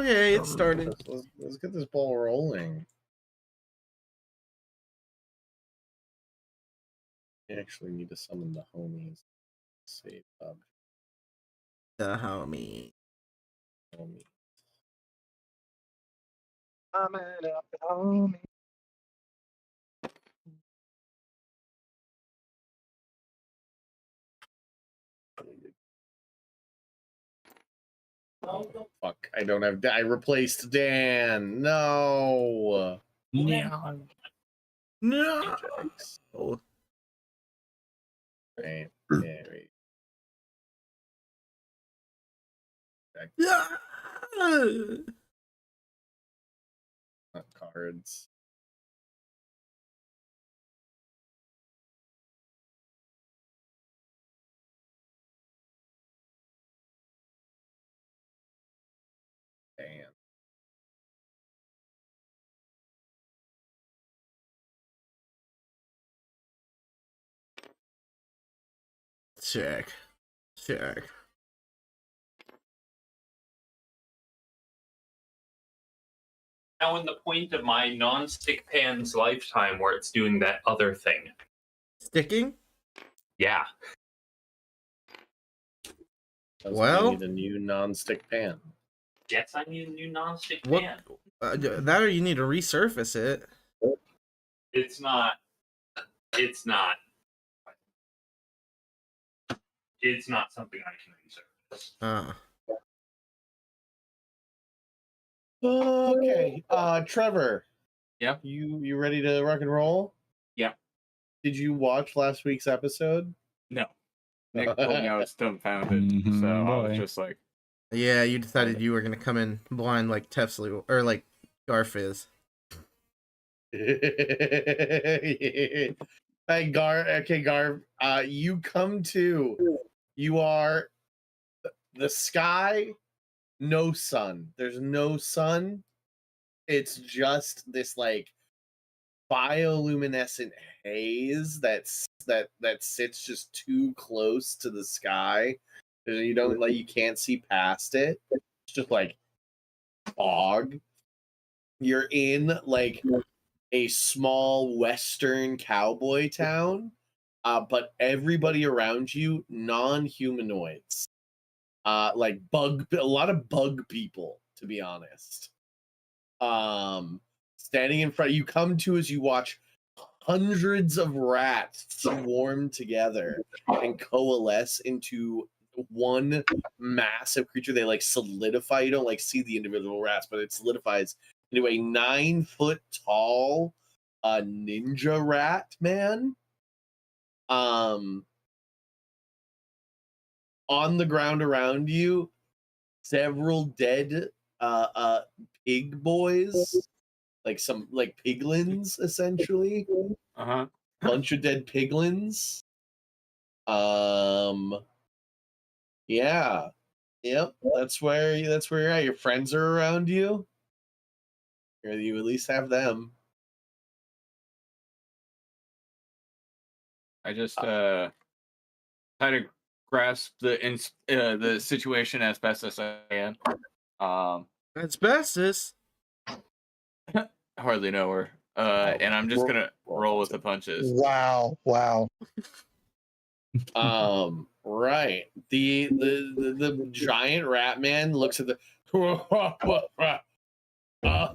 Okay, it started. Let's get this ball rolling. I actually need to summon the homies. Save up. The homie. Homie. I'm at up, homie. Oh, fuck. I don't have. I replaced Dan. No. Yeah. No. Oh. Right. Yeah, wait. Yeah. Not cards. Damn. Check. Now in the point of my non-stick pan's lifetime where it's doing that other thing. Sticking? Yeah. Well, I need a new non-stick pan. Yes, I need a new non-stick what? pan. That or you need to resurface it. It's not. It's not something I can research. Okay. Trevor. Yeah? You ready to rock and roll? Yeah. Did you watch last week's episode? No. Nick told me I was dumbfounded, so I was just like, Yeah, you decided you were gonna come in blind like Tepsley or like Garfiz. Hey, Gar. Okay, Gar. You come to. You are the sky. No sun. There's no sun. It's just this like bioluminescent haze that sits just too close to the sky. You can't see past it. It's just like fog. You're in like a small western cowboy town, but everybody around you non-humanoids, like a lot of bug people, to be honest. Standing in front, you come to as you watch hundreds of rats swarm together and coalesce into one massive creature. They like solidify. You don't like see the individual rats, but it solidifies into a 9 foot tall ninja rat man. On the ground around you, several dead pig boys, like some like piglins essentially. Bunch of dead piglins. Yeah. Yep. That's where you're at. Your friends are around you. Or you at least have them. I just try to grasp the situation as best as I can. Asbestos. I hardly know her, and I'm just gonna roll with the punches. Wow. Right. The giant rat man looks at the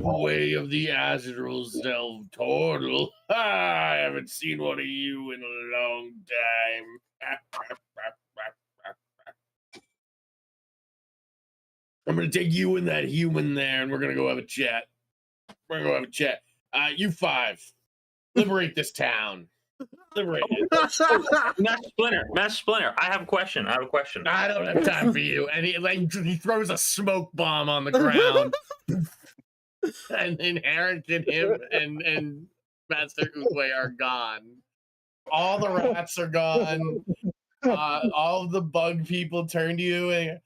way of the astral self turtle. I haven't seen one of you in a long time. I'm gonna take you and that human there, and we're gonna go have a chat. You 5, liberate this town. Liberate it. Master Splinter, I have a question. I don't have time for you. And he throws a smoke bomb on the ground. And then Harrington, him, and Master Oogway are gone. All the rats are gone. All of the bug people turn to you and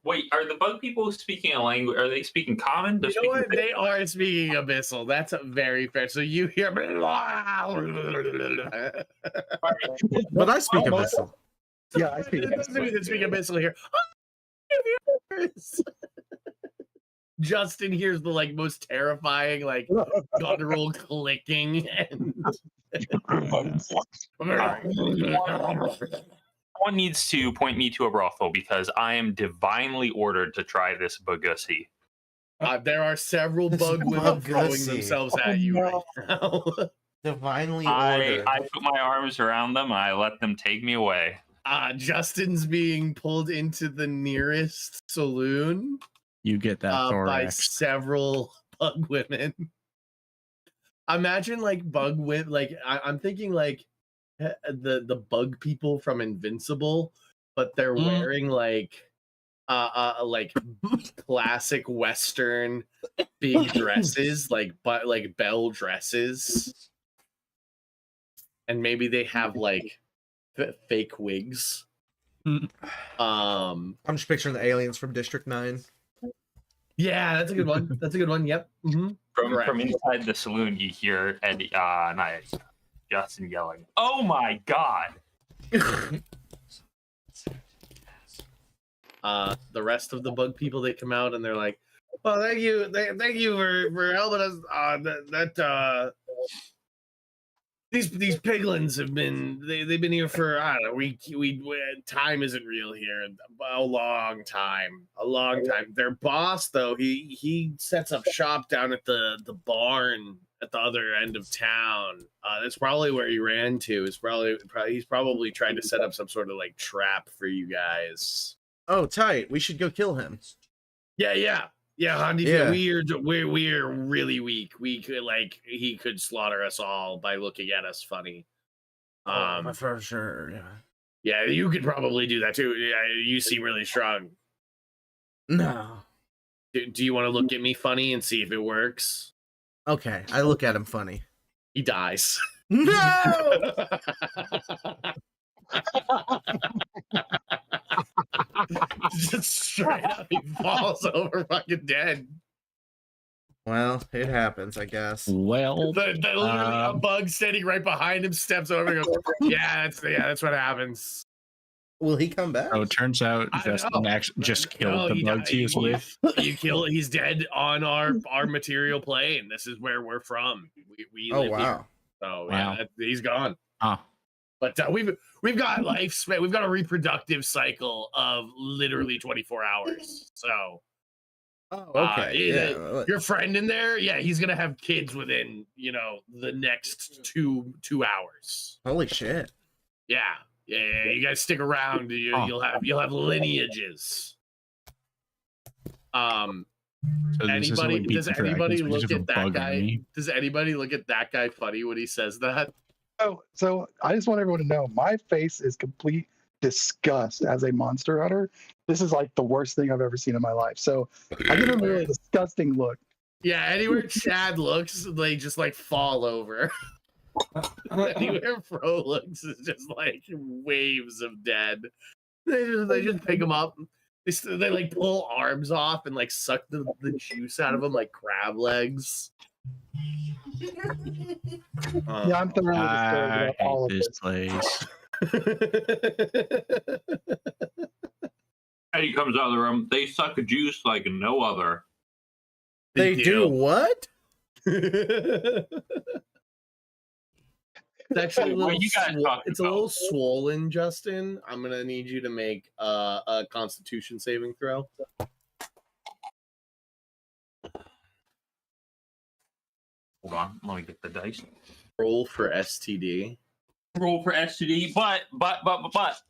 wait, are the bug people speaking a language? Are they speaking common? you know what? They are speaking Abyssal. That's very fair. So you hear But I speak Abyssal. Yeah, I speak Abyssal here. Justin hears the like most terrifying like guttural clicking and Someone needs to point me to a brothel because I am divinely ordered to try this Bogusi. there are several This bug women throwing Bogusi. themselves at you right now. Divinely I ordered. put my arms around them and I let them take me away. Justin's being pulled into the nearest saloon You get that by thorax. several bug women. Imagine like bug women, like I'm thinking like the bug people from Invincible, but they're wearing like classic Western big dresses, like bell dresses, and maybe they have like fake wigs. I'm just picturing the aliens from District 9. Yeah, that's a good one. That's a good one. Yep. Correct. From inside the saloon, you hear Justin yelling, "Oh my god!" The rest of the bug people, they come out and they're like, "Well, thank you for helping us. These piglins have been they've been here for I don't know. We time isn't real here. A long time. Their boss though, he sets up shop down at the barn at the other end of town. That's probably where he ran to. He's probably trying to set up some sort of like trap for you guys." Oh, tight. We should go kill him. Yeah, Handy. Yeah. We're really weak. We could he could slaughter us all by looking at us funny. For sure. Yeah. Yeah, you could probably do that too. Yeah, you seem really strong. No. Do you want to look at me funny and see if it works? Okay, I look at him funny. He dies. No. Just straight up, he falls over fucking dead. Well, it happens, I guess. Well, Literally a bug standing right behind him steps over and goes, yeah, that's what happens. Will he come back? so it turns out I don't Justin know. actually just No, killed the he bug died. he was with. He's dead on our material plane. This is where we're from. We Oh live here. wow. So Wow. yeah, he's gone. Huh. But we've got lifespan. We've got a reproductive cycle of literally 24 hours. So Oh, okay. Yeah. your friend in there, yeah, he's gonna have kids within the next two hours. Holy shit. Yeah. You guys stick around. You'll have lineages. So this isn't like Does Beat the anybody Dragons, we look just have at a that bug guy? army. Does anybody look at that guy funny when he says that? So I just want everyone to know my face is complete disgust as a monster hunter. This is like the worst thing I've ever seen in my life. So I give him a really disgusting look. Yeah, anywhere Chad looks, they just like fall over. Anywhere Fro looks is just like waves of dead. They just pick them up. They like pull arms off and like suck the juice out of them like crab legs. Yeah, I'm thoroughly disturbed I about all hate of this this. place. Eddie comes out of the room. They suck a juice like no other. They do what? It's actually a What little you guys talking it's a about? little swollen, Justin. I'm gonna need you to make a Constitution saving throw. Hold on, let me get the dice. Roll for STD. Roll for STD, but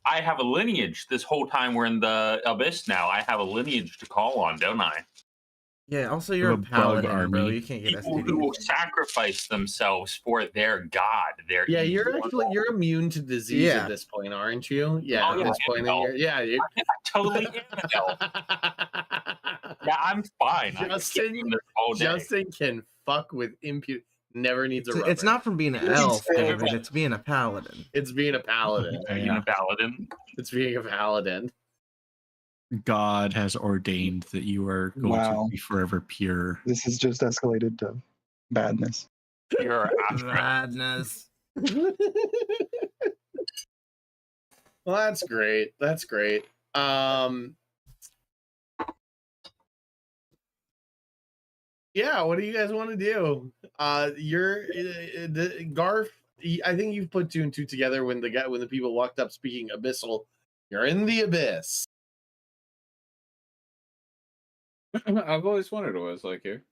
I have a lineage. This whole time we're in the abyss now. I have a lineage to call on, don't I? Yeah, also you're A a bug paladin, bro. army. You can't get People who will STD. sacrifice themselves for their god. Their Yeah, evil you're immune to disease Yeah. at this point, aren't you? Yeah, Oh, at yeah, this point in no. your yeah. totally Annabelle. Yeah, I'm fine. I can Justin- keep doing this all day. Justin can fuck with impute. Never needs a rubber. It's not from being an elf, David. It's being a paladin. It's being a paladin. Being a paladin. It's being a paladin. God has ordained that you are going Wow. to be forever pure. This has just escalated to badness. You're Madness. Well, that's great. That's great. Yeah, what do you guys want to do? You're the Garf. I think you've put 2 and 2 together when the people walked up speaking abyssal. You're in the abyss. I've always wondered what it's like here.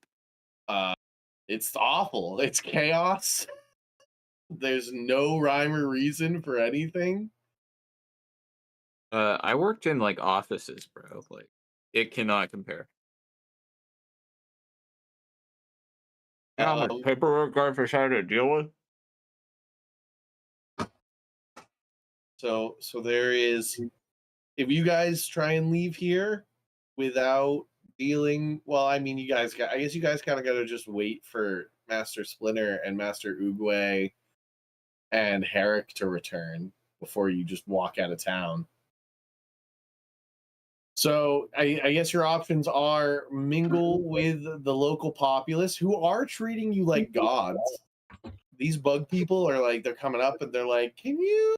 It's awful. It's chaos. There's no rhyme or reason for anything. I worked in like offices, bro. Like it cannot compare. How much Um, paperwork Garfish had to deal with? So there is, if you guys try and leave here without dealing, well, I mean, I guess you guys kind of got to just wait for Master Splinter and Master Oogway and Herrick to return before you just walk out of town. So I guess your options are mingle with the local populace who are treating you like gods. These bug people are like, they're coming up and they're like, can you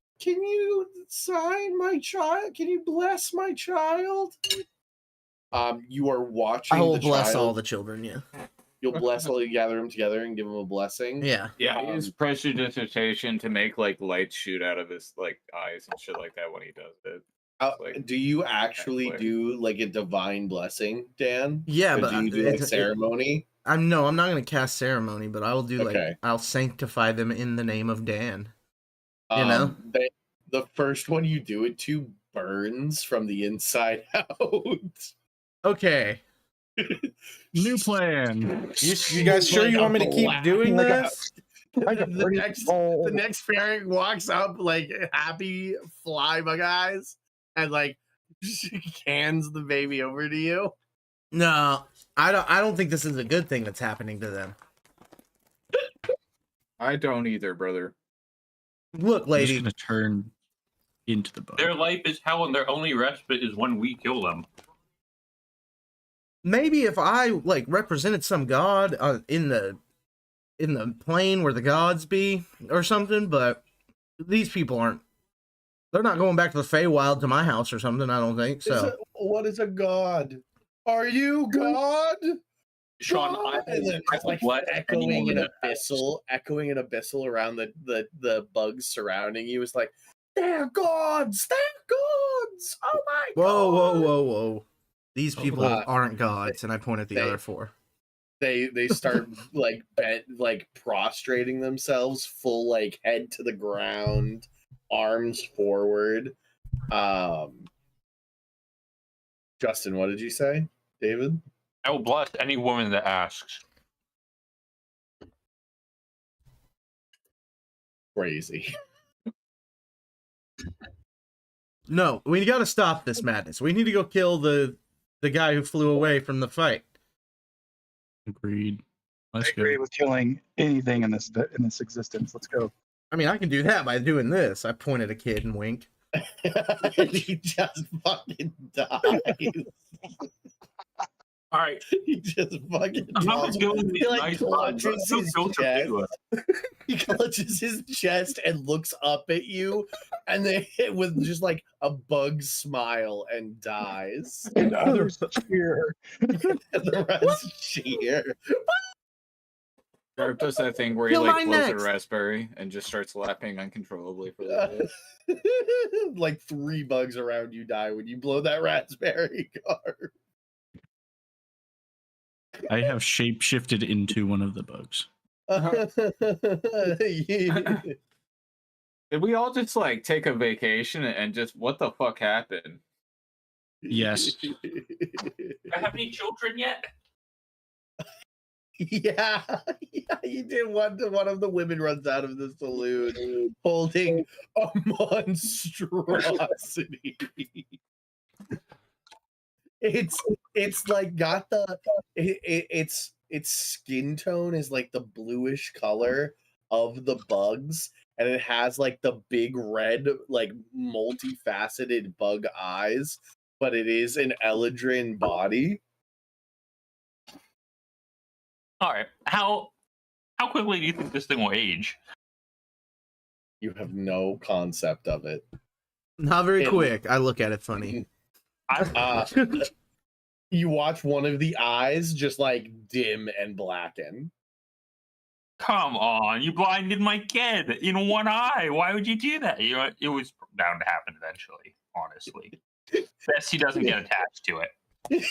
sign my child? Can you bless my child? You are watching. I will the bless child. all the children. Yeah. You'll bless all. You gather them together and give them a blessing. Yeah. Yeah, he used prestidigitation to make like lights shoot out of his like eyes and shit like that when he does it. Like, do you actually like- do like a divine blessing, Dan? Yeah, Or but do you do like ceremony? I'm not gonna cast ceremony, but I will do like Okay. I'll sanctify them in the name of Dan. You know? The first one you do it to burns from the inside out. Okay. New plan. You guys sure you want me to keep doing Like a- this? Like a the pretty next bowl. the next parent walks up like happy fly bug eyes and like hands the baby over to you. No, I don't think this is a good thing that's happening to them. I don't either, brother. Look, I'm just lady, gonna turn into the bug. Their life is hell, and their only respite is when we kill them. maybe if I like represented some god in the plane where the gods be or something, but these people aren't. They're not going back to the Feywild to my house or something. I don't think so. What is a god? Are you God? Sean, God! And then I it's like let echoing anyone an that abyssal around the bugs surrounding you. It's like, they're gods! They're gods! Oh my god! Whoa. These people God. aren't gods, and I point at the They- other 4. They start like prostrating themselves, full like head to the ground, arms forward. Justin, what did you say? David? I will bless any woman that asks. Crazy. No, we got to stop this madness. We need to go kill the guy who flew away from the fight. Agreed. I Let's agree go. with killing anything in this existence. Let's go. I mean, I can do that by doing this. I point at a kid and wink. He just fucking dies. All right, He just fucking I'm dies. doing He these like nice ones. clutches Don't his go to chest. do it. He clutches his chest and looks up at you, and then with just like a bug smile and dies. And others cheer. And the rest cheer. Garp does that thing where he Kill like mine blows a next. raspberry and just starts laughing uncontrollably for a little bit. Like 3 bugs around you die when you blow that raspberry card. I have shape shifted into one of the bugs. Did we all just like take a vacation and just what the fuck happened? Yes. I have any children yet? Yeah, you did. One of the women runs out of the saloon holding a monstrosity. It's like got the its skin tone is like the bluish color of the bugs, and it has like the big red like multifaceted bug eyes, but it is an Eladrin body. All right, how quickly do you think this thing will age? You have no concept of it. Not very And- quick. I look at it funny. Uh, you watch one of the eyes just like dim and blacken. Come on, you blinded my kid in one eye. Why would you do that? You know, it was bound to happen eventually, honestly. Best he doesn't get attached to it.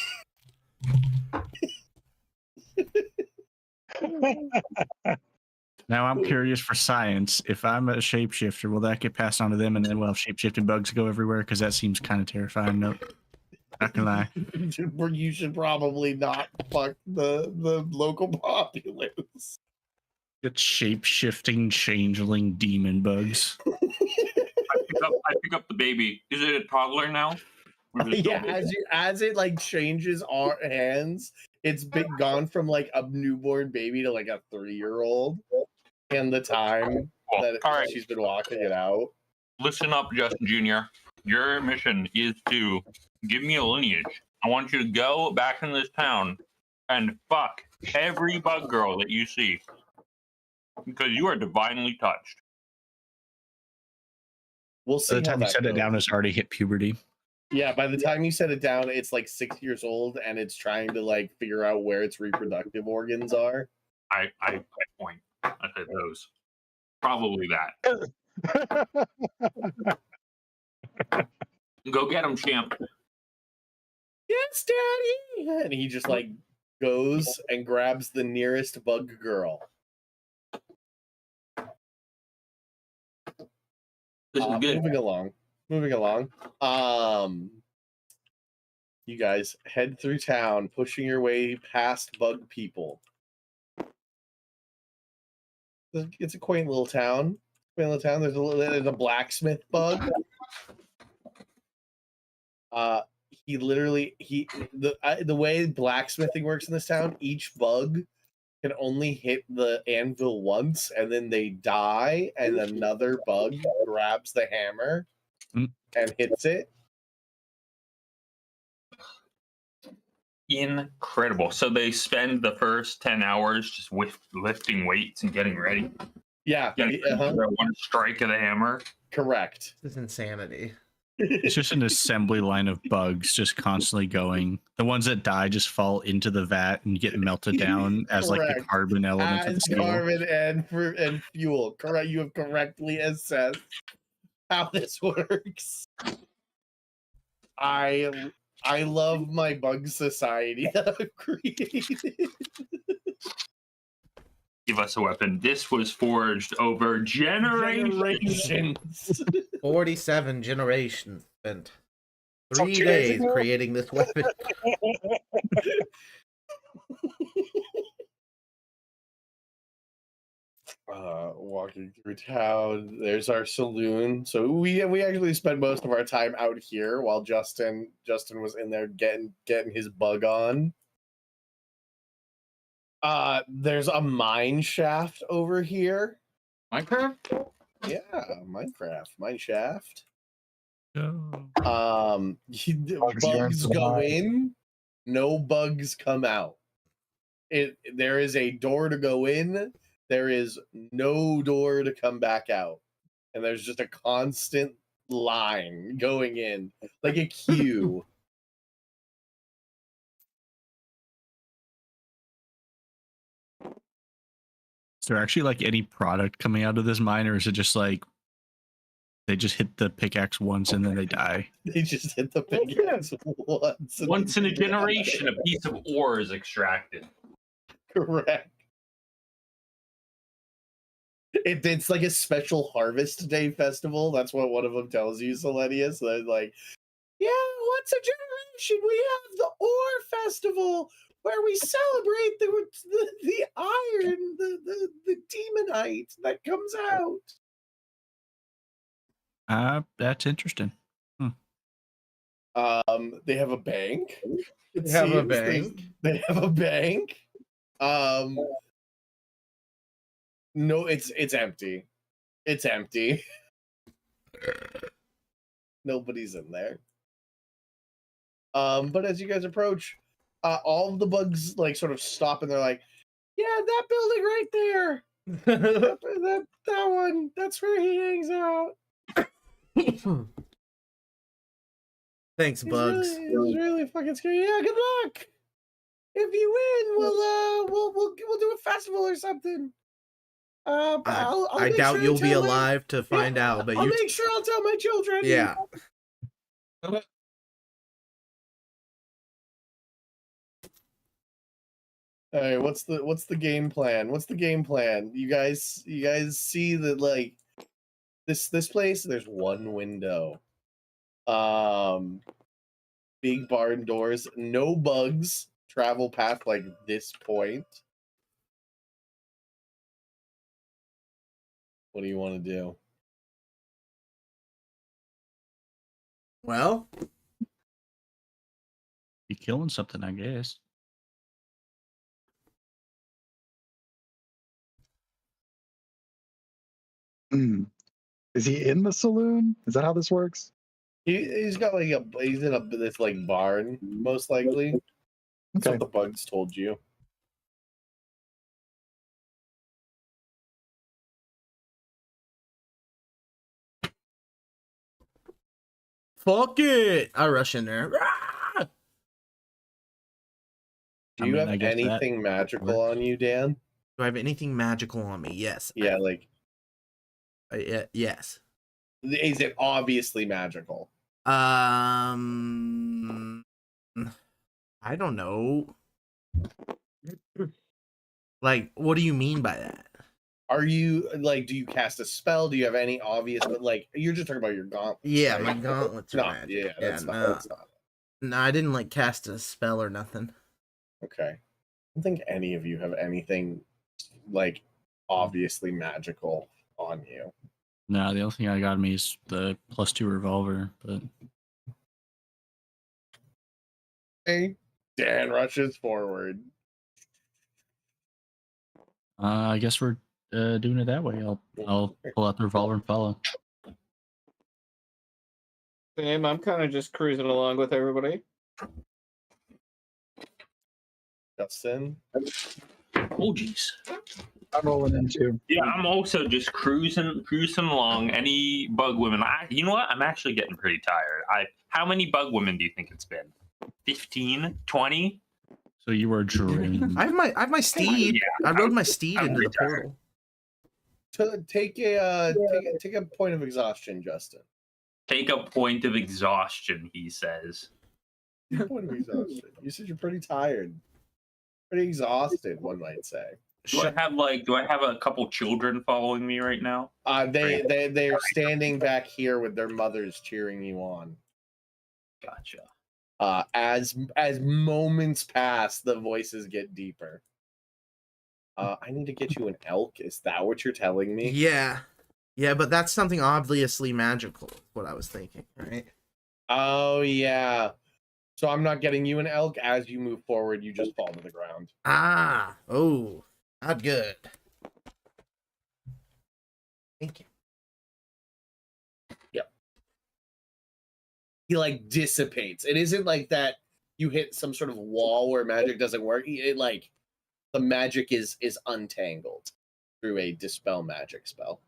Now I'm curious for science. If I'm a shapeshifter, will that get passed on to them, and then we'll have shapeshifting bugs go everywhere? Because that seems kind of terrifying. Nope. Not gonna lie. You should probably not fuck the local populace. It's shape-shifting changeling demon bugs. I pick up the baby. Is it a toddler now? Or is it still a Yeah, baby? as it like changes our hands, it's been gone from like a newborn baby to like a 3-year-old. And the time Well, that all right. she's been walking it out. Listen up, Justin Jr. Your mission is to give me a lineage. I want you to go back in this town and fuck every bug girl that you see. Because you are divinely touched. We'll By see. the how time you that set it goes. down, it's already hit puberty. Yeah, by the time you set it down, it's like 6 years old and it's trying to like figure out where its reproductive organs are. I point. I said those. Probably that. Go get him, champ. Yes, Daddy! And he just like goes and grabs the nearest bug girl. This is good. Moving along. You guys head through town, pushing your way past bug people. It's a quaint little town. There's a blacksmith bug. The way blacksmithing works in this town, each bug can only hit the anvil once, and then they die, and another bug grabs the hammer and hits it. Incredible. So they spend the first 10 hours just lifting weights and getting ready. Yeah, Getting one strike of the hammer. correct. This is insanity. It's just an assembly line of bugs just constantly going. The ones that die just fall into the vat and get melted down as like the Correct. carbon element of the As steel. carbon and fuel. Correct. You have correctly assessed how this works. I love my bug society that I've created. Give us a weapon. This was forged over generations. 47 generations spent 3 2 days days ago? creating this weapon. Walking through town, there's our saloon. So we actually spent most of our time out here while Justin was in there getting his bug on. There's a mine shaft over here. Minecraft? Yeah, Minecraft, mine shaft. Oh. Bugs yearn Bugs for the go mine. in, no bugs come out. There is a door to go in, there is no door to come back out. And there's just a constant line going in, like a queue. Is there actually like any product coming out of this mine, or is it just like they just hit the pickaxe once and then they die? They just hit the pickaxe once. and Once in a then generation, die. a piece of ore is extracted. Correct. It's like a special Harvest Day festival. That's what one of them tells you, Selenius. They're like, yeah, once a generation we have the Ore Festival where we celebrate the iron, the demonite that comes out. That's interesting. They have a bank. It They have a seems. bank. They have a bank. No, it's empty. It's empty. Nobody's in there. But as you guys approach, all of the bugs like sort of stop and they're like, "Yeah, that building right there. that one. That's where he hangs out." Thanks, Bugs. It's really fucking scary. Yeah, good luck. If you win, we'll do a festival or something. But I'll I make doubt sure to you'll be tell alive to find out, but I'll you. make sure I'll tell my children. Yeah. All right, what's the game plan? What's the game plan? You guys see that, like, this place, there's one window. Big barn doors, no bugs travel past like this point. What do you want to do? Well, You killing something, I guess. Is he in the saloon? Is that how this works? He's got like he's in this like barn, most likely. That's Okay. what the bugs told you. fuck it. I rush in there. Rah! Do I you mean, I have guess that anything magical on you, Dan? Do I have anything magical on me? Yes. Yeah, like, Yes. is it obviously magical? I don't know. Like, what do you mean by that? Are you like, do you cast a spell? Do you have any obvious, but like, you're just talking about your gauntlets? Yeah, right? my gauntlets are No, magic. yeah, that's not. no. That's not. No, I didn't like cast a spell or nothing. Okay. I don't think any of you have anything like obviously magical on you. No, the only thing I got on me is the +2 revolver, but Hey, Dan rushes forward. I guess we're doing it that way. I'll pull out the revolver and follow. Same. I'm kind of just cruising along with everybody. Justin. Oh, jeez. I'm rolling in too. Yeah, I'm also just cruising along. Any bug women? You know what? I'm actually getting pretty tired. How many bug women do you think it's been? 15, 20? So you were drained. I have my steed. Yeah, I rode my steed I'm into the retired. portal. Take a point of exhaustion, Justin. Take a point of exhaustion, he says. Point of exhaustion. You said you're pretty tired. Pretty exhausted, one might say. Do I have a couple children following me right now? They're standing back here with their mothers cheering you on. Gotcha. As moments pass, the voices get deeper. I need to get you an elk. Is that what you're telling me? Yeah. Yeah, but that's something obviously magical, is what I was thinking, right? Oh yeah. So I'm not getting you an elk. As you move forward, you just fall to the ground. Ah. Oh. Not good. Thank you. He like dissipates. It isn't like that you hit some sort of wall where magic doesn't work. It like the magic is untangled through a dispel magic spell.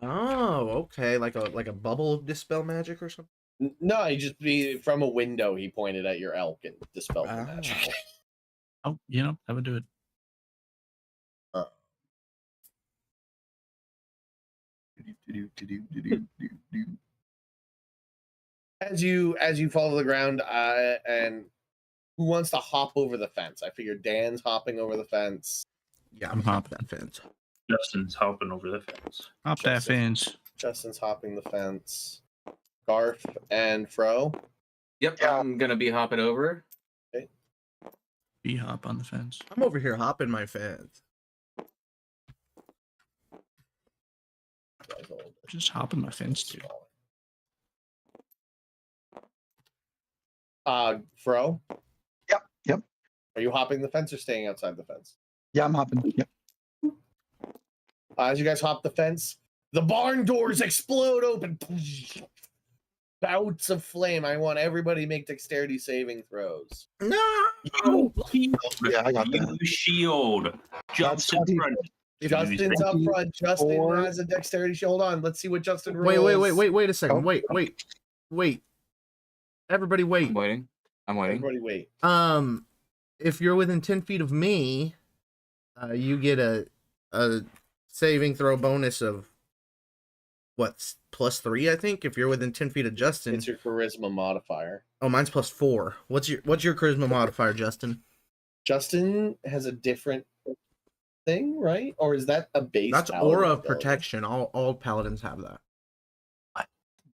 Oh, okay. Like a bubble of dispel magic or something? No, he just be from a window. He pointed at your elk and dispelled the magic. Oh, that would do it. As you fall to the ground, and who wants to hop over the fence? I figured Dan's hopping over the fence. Yeah, I'm hopping. that fence. Justin's hopping over the fence. Hop that Justin. fence. Justin's hopping the fence. Garth and Fro. Yep, I'm gonna be hopping over. Be hop on the fence. I'm over here hopping my fence. Just hopping my fence, dude. Fro. Yep. Are you hopping the fence or staying outside the fence? Yeah, I'm hopping. Yep. As you guys hop the fence, the barn doors explode open. Bouts of flame. I want everybody to make dexterity saving throws. No. Yeah, I got that. You shield. Jumps in 20. front. Justin's up front. Justin 24. has a dexterity shield. Hold on. Let's see what Justin rolls. Wait a second. Oh. Wait. Everybody wait. I'm waiting. I'm waiting. Everybody wait. If you're within 10 feet of me, you get a saving throw bonus of what, +3, I think. If you're within 10 feet of Justin, It's your charisma modifier. oh, mine's +4. What's your charisma modifier, Justin? Justin has a different thing, right? Or is that a base? That's paladin aura of ability? protection. All paladins have that.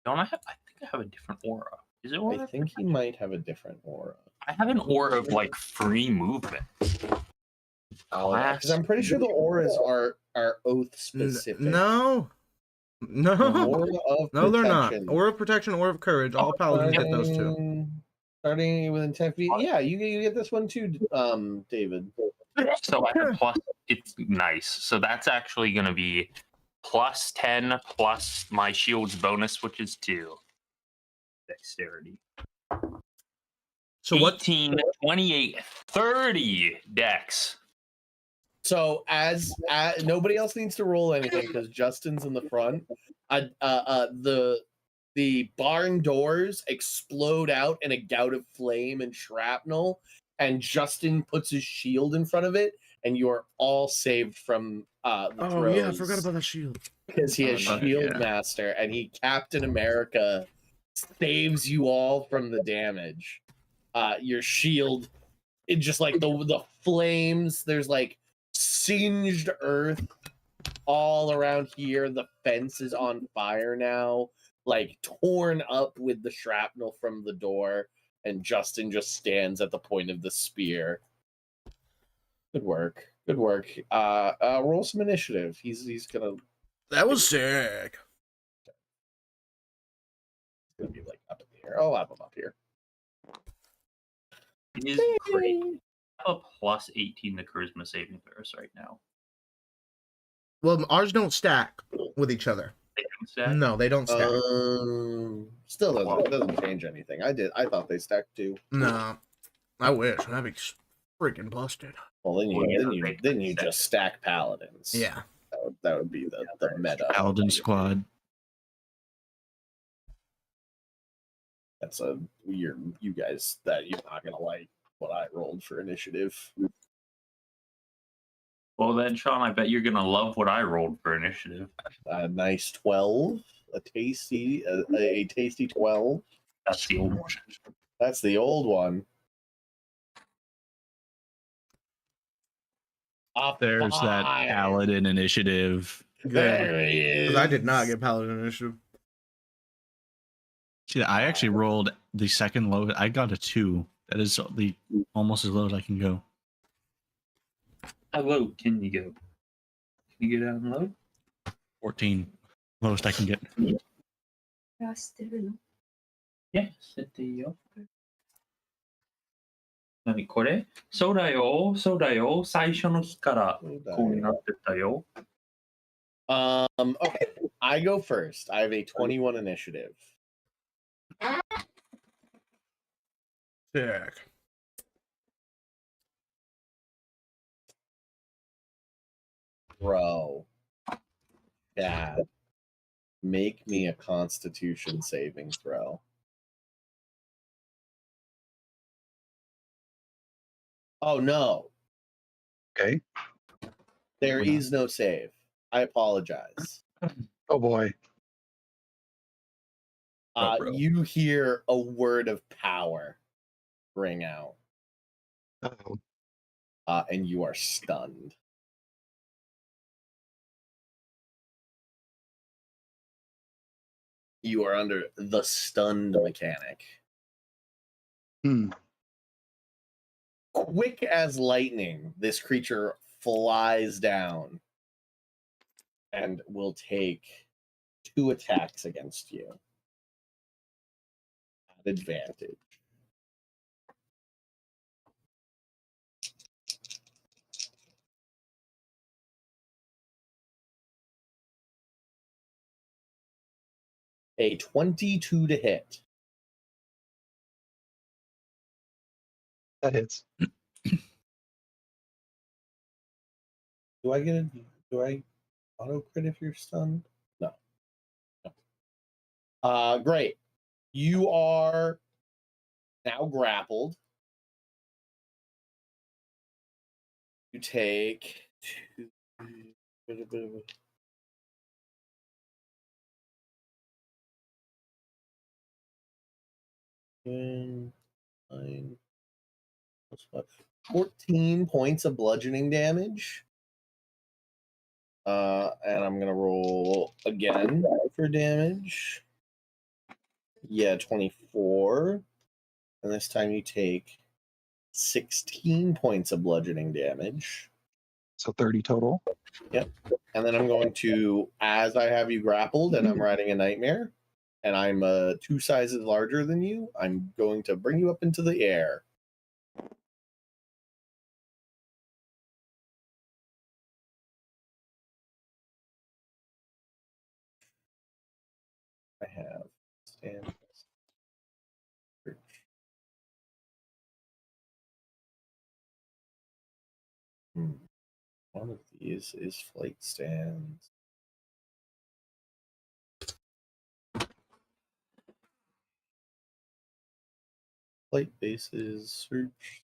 Don't I have? I think I have a different aura. Is it aura? I think he might have a different aura. I have an aura of like free movement. Because I'm pretty sure the auras are oath specific. No, The aura of no, they're not. protection. Aura of protection, aura of courage. All paladins get those two. Starting within 10 feet. Yeah, you get this one too, David. So at the plus, it's nice. So that's actually going to be +10 plus my shield's bonus, which is 2. Dexterity. So what? 18, 28, 30 dex. So as nobody else needs to roll anything because Justin's in the front. The barn doors explode out in a gout of flame and shrapnel, and Justin puts his shield in front of it, and you are all saved from the Oh yeah, I throws forgot about that shield. because he has Oh, Shield yeah. Master, and he Captain America saves you all from the damage. Your shield, it just like the flames. There's like singed earth all around here. The fence is on fire now, like torn up with the shrapnel from the door, and Justin just stands at the point of the spear. Good work. Good work. Roll some initiative. He's gonna That was sick. be like up in the air. I'll have him up here. It is great. I have a +18 to charisma saving throws right now. Well, ours don't stack with each other. They don't stack? No, they don't stack. Still doesn't change anything. I thought they stacked too. No, I wish. That'd be freaking busted. Well, then Well, yeah, you just stack paladins. Yeah. That would be the meta. Paladin squad. That's you guys that you're not gonna like what I rolled for initiative. Well then, Sean, I bet you're gonna love what I rolled for initiative. A nice 12, a tasty 12. That's the old one. That's the old one. Up There's that high. paladin initiative. There he is. Because I did not get paladin initiative. See, I actually rolled the second low. I got a 2. That is almost as low as I can go. How low can you go? Can you get down low? 14, lowest I can get. 出してるの Yeah, 設定いいよ。何これ？そうだよ、そうだよ。最初の日からこうなってたよ。Okay, I go first. I have a 21 initiative. Sick. Bro. Dad. Make me a constitution saving throw. Oh no. Okay. There We're not. is no save. I apologize. Oh boy. bro. You hear a word of power ring out, Uh-oh. and you are stunned. You are under the stunned mechanic. Hmm. Quick as lightning, this creature flies down and will take 2 attacks against you at advantage. A 22 to hit. That hits. Do I auto crit if you're stunned? No. Great. You are now grappled. You take 2. 9 plus 5, 14 points of bludgeoning damage. And I'm gonna roll again for damage. Yeah, 24. And this time you take 16 points of bludgeoning damage. So 30 total. And then I'm going to, as I have you grappled and I'm riding a nightmare, and I'm 2 sizes larger than you, I'm going to bring you up into the air. I have stand. One of these is flight stands. Flight bases, search.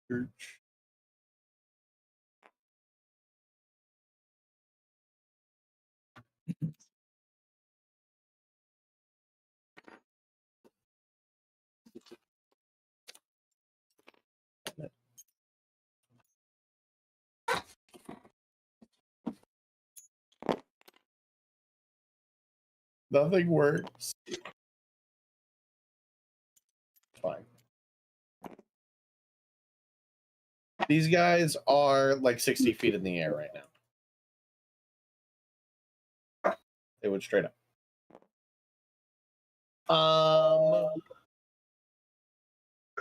Nothing works. Fine. These guys are like 60 feet in the air right now. They went straight up.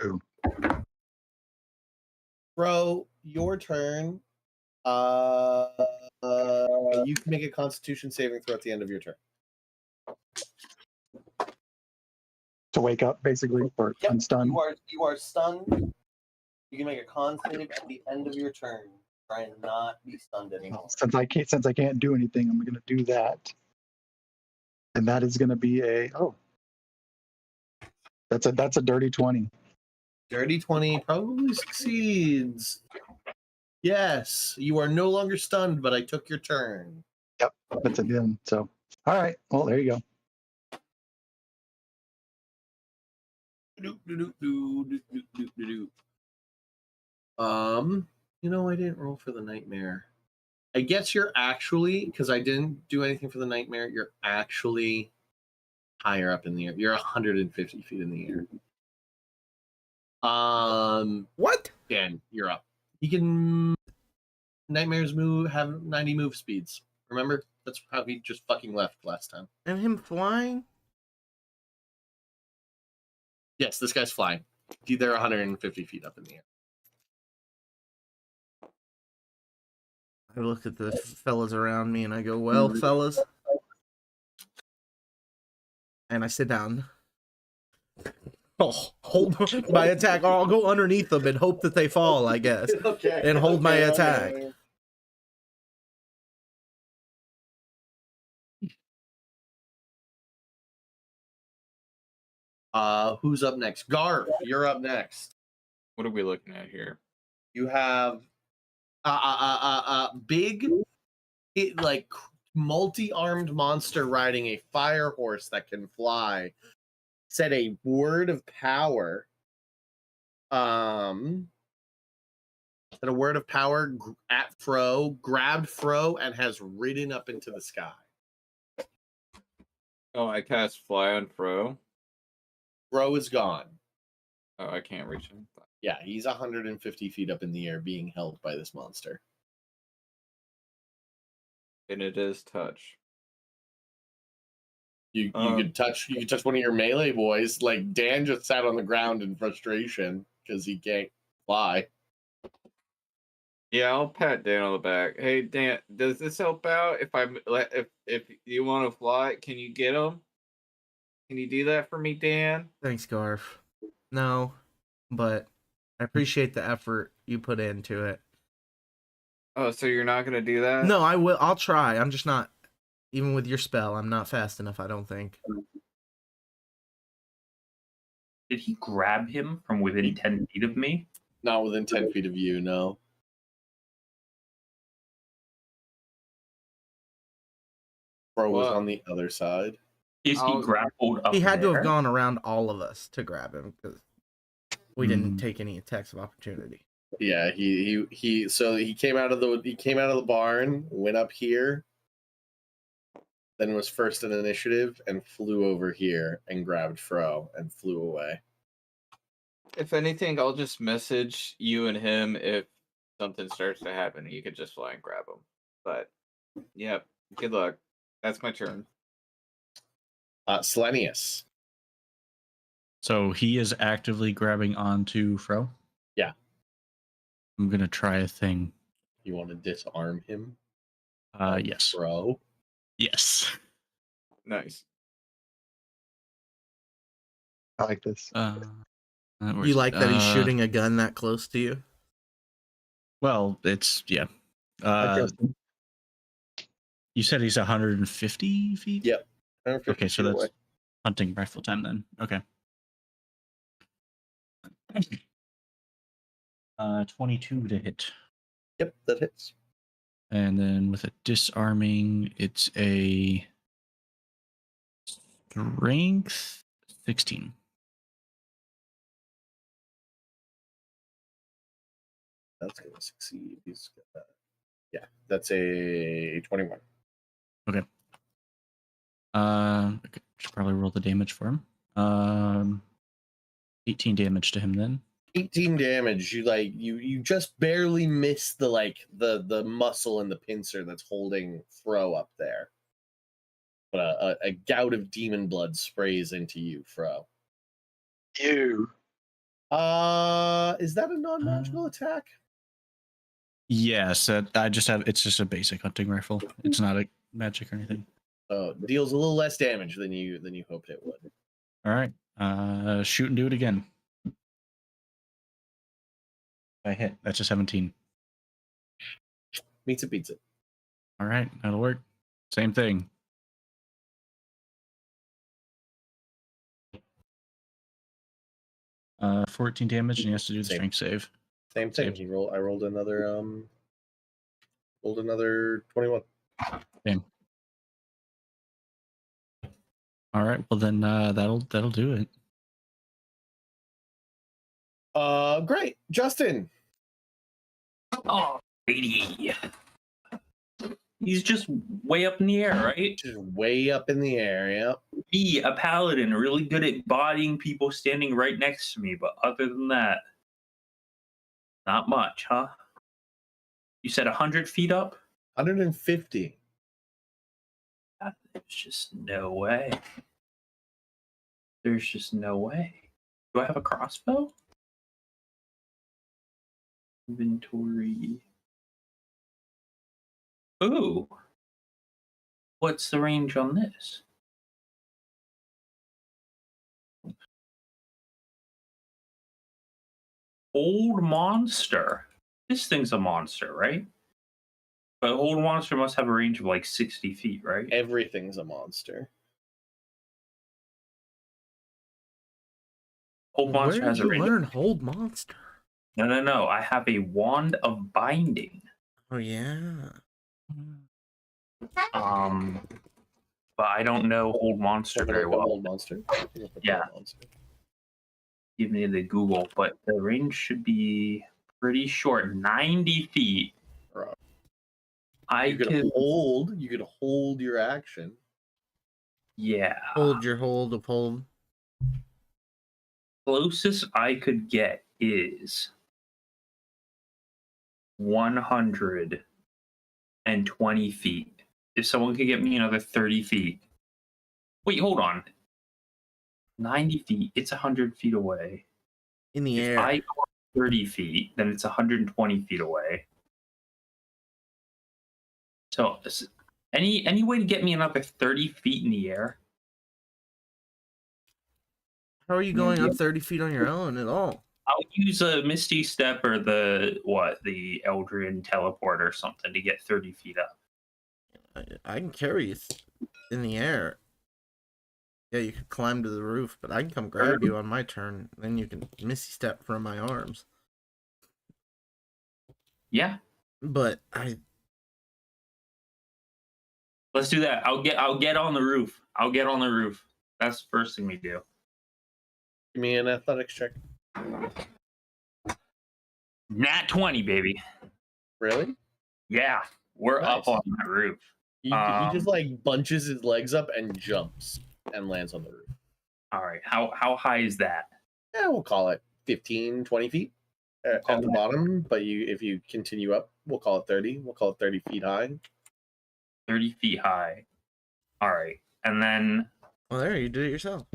Boom. Bro, your turn. You can make a Constitution saving throw at the end of your turn. To wake up, basically, or Yep, unstun. You are stunned. You can make a con save at the end of your turn. Try and not be stunned anymore. Since I can't do anything, I'm gonna do that. And that is gonna be that's a dirty 20. Dirty 20 probably succeeds. Yes, you are no longer stunned, but I took your turn. Yep, that's it then. So all right, well there you go. I didn't roll for the nightmare. I guess you're actually, because I didn't do anything for the nightmare, you're actually higher up in the air. You're 150 feet in the air. What? Dan, you're up. Nightmares have 90 move speeds. Remember? That's how he just fucking left last time. And him flying? Yes, this guy's flying. They're 150 feet up in the air. I look at the fellas around me and I go, well, fellas. And I sit down. Oh, hold my attack. Or I'll go underneath them and hope that they fall, I guess. Okay. And hold my attack. Who's up next? Garv, you're up next. What are we looking at here? You have big, like multi-armed monster riding a fire horse that can fly. Said a word of power. Said a word of power at Fro, grabbed Fro, and has ridden up into the sky. Oh, I cast Fly on Fro. Fro is gone. Oh, I can't reach him. Yeah, he's 150 feet up in the air being held by this monster. And it is touch. You could touch one of your melee boys. Like Dan just sat on the ground in frustration because he can't fly. Yeah, I'll pat Dan on the back. Hey Dan, does this help out if you want to fly? Can you get him? Can you do that for me, Dan? Thanks, Garf. No, but I appreciate the effort you put into it. Oh, so you're not gonna do that? No, I will. I'll try. I'm just not. Even with your spell, I'm not fast enough, I don't think. Did he grab him from within 10 feet of me? Not within 10 feet of you, no. Fro was Well- on the other side. Is he I'll- grappled up He had to there? have gone around all of us to grab him because we didn't take any attacks of opportunity. Yeah, so he came out of the barn, went up here, then was first in initiative and flew over here and grabbed Fro and flew away. If anything, I'll just message you and him if something starts to happen. You could just fly and grab him. But, yep, good luck. That's my turn. Selenius. So he is actively grabbing onto Fro. Yeah. I'm gonna try a thing. You want to disarm him? Yes. Fro. Yes. Nice. I like this. Where's You it? like that he's shooting a gun that close to you? Well, it's yeah. I trust him. You said he's 150 feet. Yep. Okay, so that's hunting rifle time then. Okay. 22 to hit. Yep, that hits. And then with a disarming, it's a strength 16. That's going to succeed. He's got yeah, that's a 21. Okay, should probably roll the damage for him. 18 damage to him then. 18 damage. You just barely miss the muscle and the pincer that's holding Fro up there. But a gout of demon blood sprays into you, Fro. You. Is that a non-magical attack? Yes, I just have. It's just a basic hunting rifle. It's not a magic or anything. Oh, deals a little less damage than you hoped it would. All right, shoot and do it again. I hit. That's a 17. Meets a pizza. All right, that'll work. Same thing. Uh, 14 damage, and he has to do the Same. strength save. Same thing. Save. I rolled another 21. Same. All right, well then that'll do it. Great. Justin. Oh, 80. He's just way up in the air, right? Just way up in the air, yep. Be a paladin, really good at bodying people standing right next to me, but other than that, not much, huh? You said 100 feet up? 150. There's just no way. There's just no way. Do I have a crossbow? Inventory. Ooh. What's the range on this? Old monster. This thing's a monster, right? But old monster must have a range of like 60 feet, right? Everything's a monster. Old Where monster did has a you range. learn Hold Monster? No. I have a wand of binding. Oh yeah. But I don't know Hold Monster very well. Old monster. Yeah. Old monster. Give me the Google, but the range should be pretty short, 90 feet. Right. I You could could, hold your action. yeah. Hold your hold of hold. Closest I could get is 120 feet. If someone could get me another 30 feet. Wait, hold on. 90 feet, it's 100 feet away. In the If air. I go 30 feet, then it's 120 feet away. So, any way to get me another 30 feet in the air? How are you going up 30 feet on your own at all? I'll use a Misty Step or the Eldrin Teleport or something to get 30 feet up. I can carry you in the air. Yeah, you could climb to the roof, but I can come grab you on my turn. Then you can Misty Step from my arms. Yeah, But let's do that. I'll get on the roof. I'll get on the roof. That's the first thing we do. Give me an athletics check. Nat 20, baby. Really? Yeah, we're up Nice. on that roof. He just like bunches his legs up and jumps and lands on the roof. All right. How high is that? Yeah, we'll call it 15, 20 feet at Call the that. bottom. But if you continue up, we'll call it 30. We'll call it 30 feet high. 30 feet high. All right. And then, well, there you did it yourself.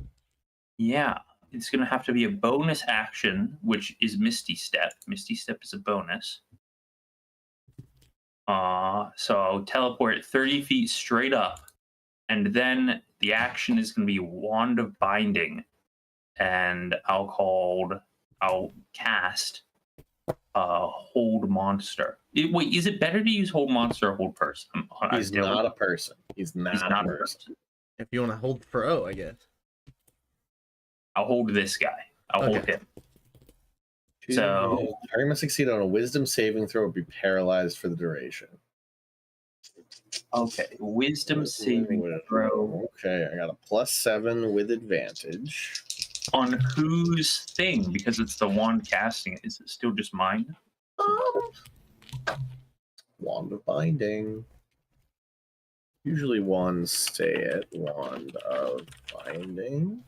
yeah, it's going to have to be a bonus action, which is Misty Step. Misty Step is a bonus. So I'll teleport 30 feet straight up. And then the action is going to be Wand of Binding. And I'll cast Hold Monster. Wait, is it better to use Hold Monster or Hold Person? He's not a person. He's not a person. If you want to hold Fro, I guess. I'll hold this guy. I'll hold Okay. him. So- target must succeed on a Wisdom saving throw or be paralyzed for the duration. Okay, Wisdom saving throw Okay, I got a +7 with advantage. on whose thing? Because it's the wand casting it. Is it still just mine? Wand of Binding. Usually wands say it. Wand of Binding.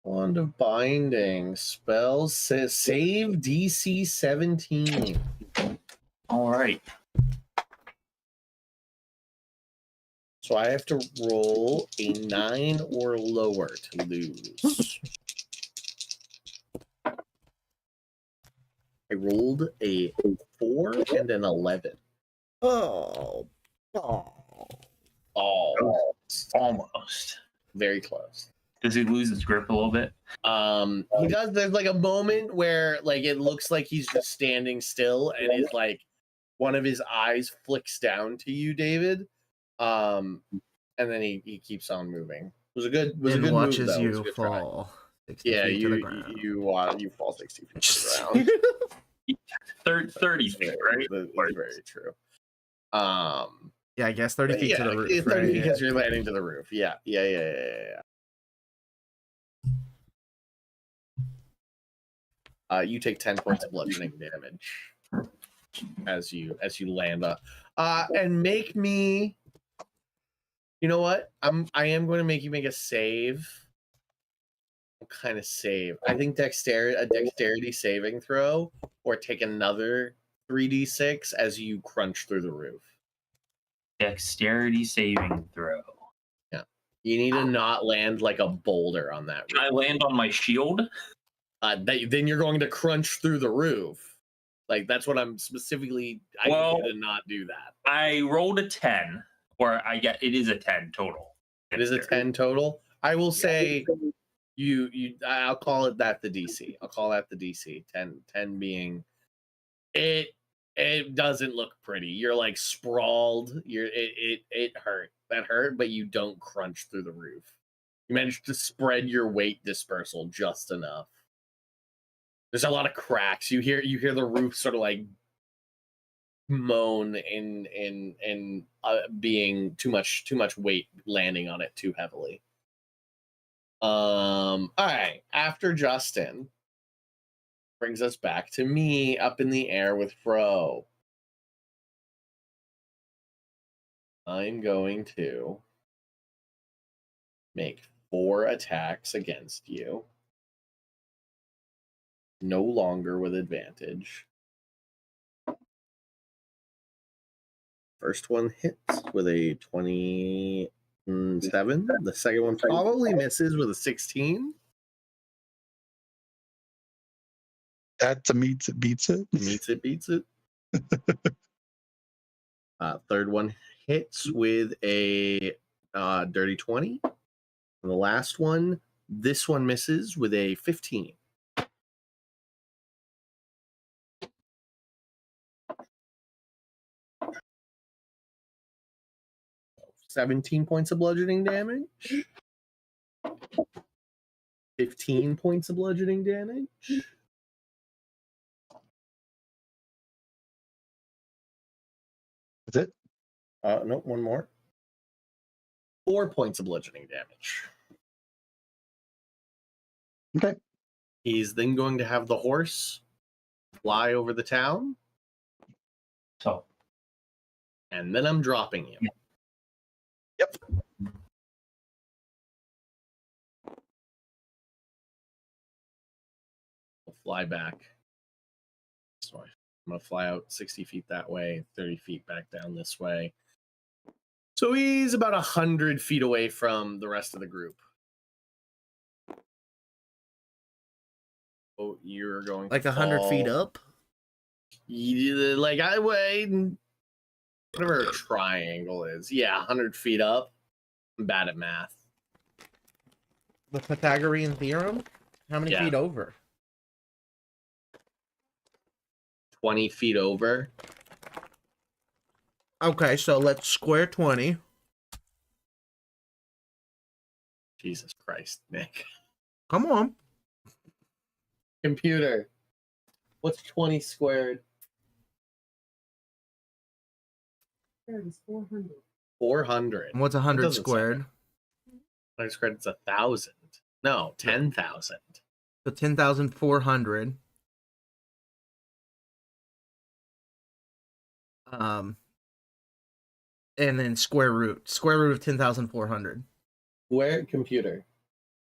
Wand of Binding. Spells save DC 17. All right. So I have to roll a 9 or lower to lose. I rolled a 4 and an 11. Oh. Almost. Very close. Does he lose his grip a little bit? He does. There's like a moment where like it looks like he's just standing still, and his like one of his eyes flicks down to you, David. And then he keeps on moving. It was a good And move, watches though. It was a you good try. fall 60 Yeah, feet to the ground. you fall 60 feet to the ground. 30 feet, right? That's very true. Yeah, I guess 30 feet to the roof. 30 right? because you're landing to the roof. Yeah. You take 10 points of bludgeoning damage as you land up. And make me. You know what? I am going to make you make a save. What kind of save? I think dexterity saving throw, or take another 3d6 as you crunch through the roof. Dexterity saving throw. Yeah, you need to not land like a boulder on that Can I roof. land on my shield? Then you're going to crunch through the roof. Like that's what I'm specifically. I need you to not do that. I rolled a 10, or it is a 10 total. It is a 10 total. I will say I'll call it that the DC. I'll call that the DC. 10 being it doesn't look pretty. You're like sprawled. It hurt. That hurt, but you don't crunch through the roof. You managed to spread your weight dispersal just enough. There's a lot of cracks. You hear the roof sort of like moan in being too much weight landing on it too heavily. All right. After Justin, brings us back to me up in the air with Fro. I'm going to make 4 attacks against you. No longer with advantage. First one hits with a 27. The second one probably misses with a 16. That's a meets it, beats it. Beats it. Third one hits with a dirty 20. And the last one, this one misses with a 15. 17 points of bludgeoning damage. 15 points of bludgeoning damage. That's it. No, one more. 4 points of bludgeoning damage. Okay. He's then going to have the horse fly over the town, So and then I'm dropping you. Yep. We'll fly back. So I'm going to fly out 60 feet that way, 30 feet back down this way. So he's about 100 feet away from the rest of the group. Oh, you're going Like to 100 feet fall. up. Like I weigh whatever a triangle is. Yeah, 100 feet up. I'm bad at math. The Pythagorean theorem. How many Yeah. feet over? 20 feet over. Okay, so let's square 20. Jesus Christ, Nick. Come on. Computer. What's 20 squared? That is 400. 400. And what's 100 doesn't sound squared? 20 squared, it's 1,000. No, 10,000. So 10,400. And then square root of 10,400. Square computer.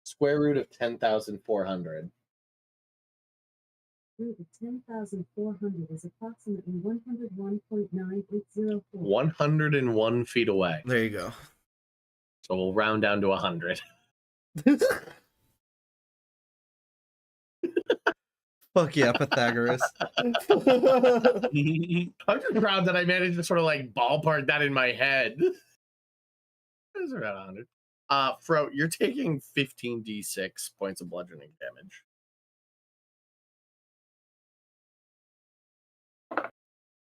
Square root of 10,400. Root of 10,400 is approximately 101.9804. 101 feet away. There you go. So we'll round down to 100. Fuck yeah, Pythagoras. I'm just proud that I managed to sort of like ballpark that in my head. That's around 100. Fro, you're taking 15d6 points of bludgeoning damage.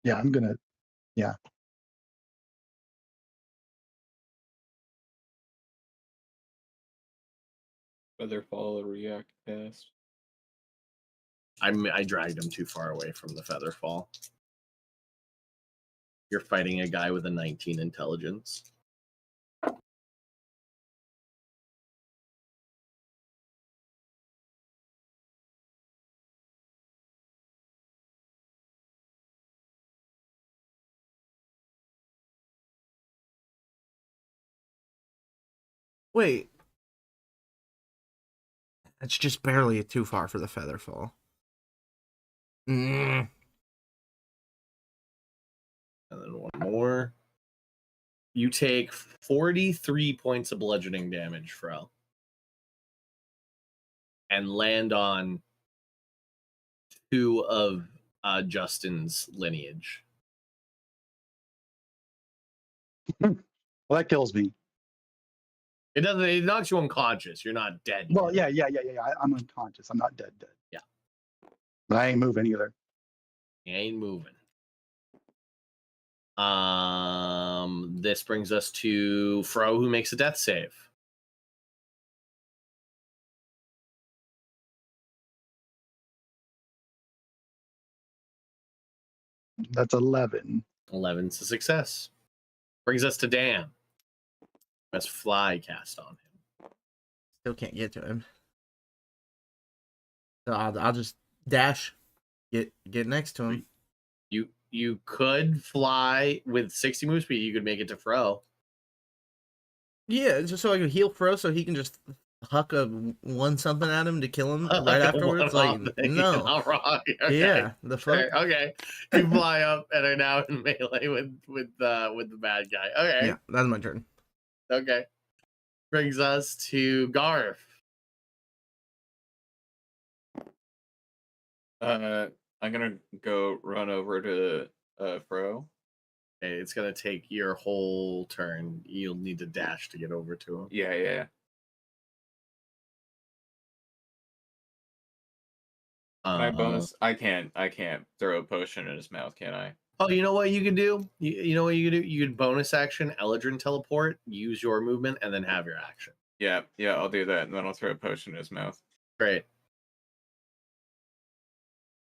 Yeah, I'm gonna. Feather fall or react cast. I dragged him too far away from the feather fall. You're fighting a guy with a 19 intelligence. Wait. That's just barely too far for the feather fall. And then one more. You take 43 points of bludgeoning damage, Fro. And land on 2 of Justin's lineage. Well, that kills me. It doesn't. It knocks you unconscious. You're not dead. Well, yeah. I'm unconscious. I'm not dead. Yeah. But I ain't moving either. You ain't moving. This brings us to Fro, who makes a death save. That's 11. 11's a success. Brings us to Dan. Has fly cast on him. Still can't get to him. So I'll just dash. Get next to him. You could fly with 60 move speed. You could make it to Fro. Yeah, just so I can heal Fro so he can just huck a one something at him to kill him right afterwards. Like, no. Not wrong. Okay. Yeah, the fuck. Fair. Okay. You fly up and are now in melee with the bad guy. Okay. Yeah, that's my turn. Okay. Brings us to Garf. I'm gonna go run over to Fro. Okay, it's gonna take your whole turn. You'll need to dash to get over to him. Yeah. My bonus. I can't throw a potion in his mouth, can I? Oh, you know what you could do? You know what you could do? You could bonus action Eldrin teleport, use your movement, and then have your action. Yeah, I'll do that, and then I'll throw a potion in his mouth. Great.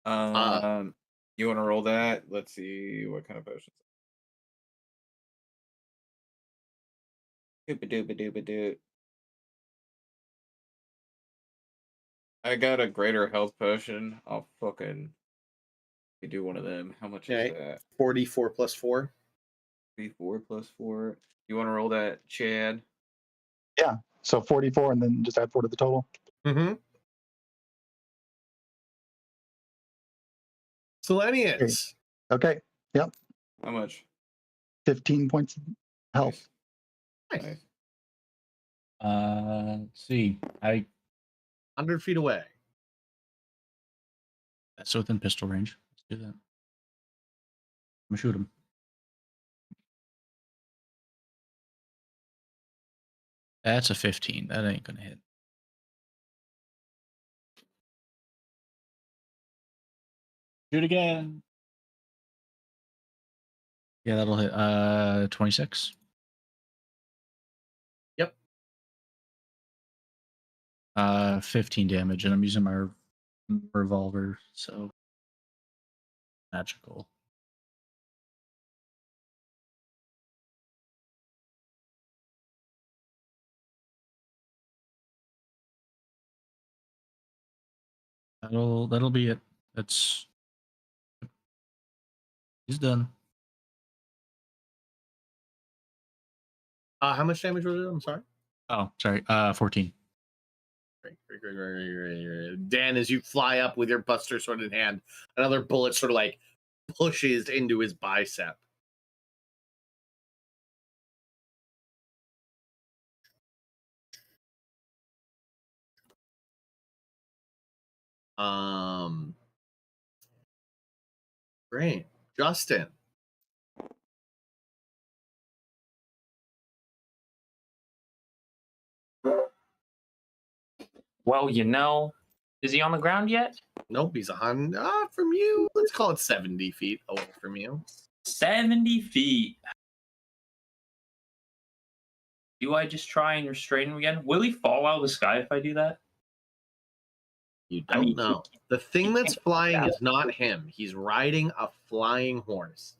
You want to roll that? Let's see what kind of potions. Dooba. I got a greater health potion. I'll fucking do one of them. How much Okay. is that? 44 plus 4. 4 plus 4. You want to roll that, Chad? So 44, and then just add 4 to the total. Mm-hmm. Selenius. Okay, How much? 15 points of health. Nice. Let's see. 100 feet away. That's within pistol range. Let's do that. I'm gonna shoot him. That's a 15. That ain't gonna hit. Shoot again. Yeah, that'll hit. 26. Yep. 15 damage, and I'm using my revolver, so magical. That'll be it. That's he's done. How much damage was it? I'm sorry. Oh, sorry. 14. Great. Dan, as you fly up with your buster sword in hand, another bullet sort of like pushes into his bicep. Great. Justin. Well, is he on the ground yet? Nope, he's 100 from you. Let's call it 70 feet away from you. 70 feet. Do I just try and restrain him again? Will he fall out of the sky if I do that? You I don't mean, know. The thing he that's can't flying fall is not him. He's riding a flying horse.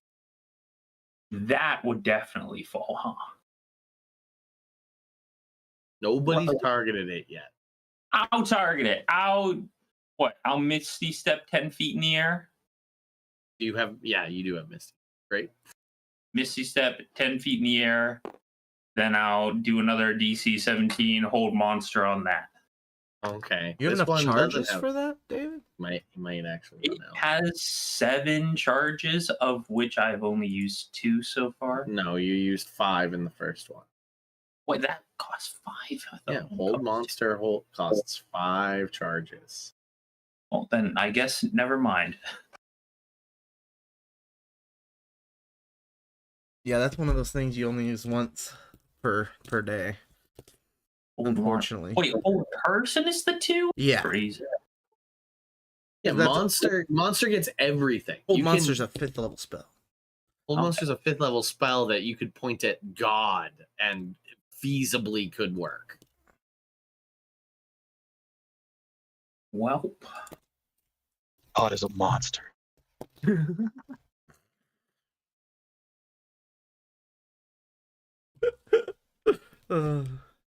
That would definitely fall, huh? Nobody's targeted it yet. I'll target it. I'll Misty Step 10 feet in the air. You do have Misty. Great. Misty Step 10 feet in the air. Then I'll do another DC 17 hold monster on that. Okay. You have This one enough doesn't charges have- for that, David? Might actually It run out. has 7 charges, of which I've only used 2 so far. No, you used 5 in the first one. Wait, that costs 5? I thought Yeah, it hold cost- monster costs 5 charges. Well, then I guess never mind. Yeah, that's one of those things you only use once per day. Unfortunately. Wait, old person is the 2? Yeah. Crazy. Yeah, That's- monster gets everything. Old You can- Monster's a 5th level spell. Old Okay. Monster's a 5th level spell that you could point at God and feasibly could work. Well, God is a monster.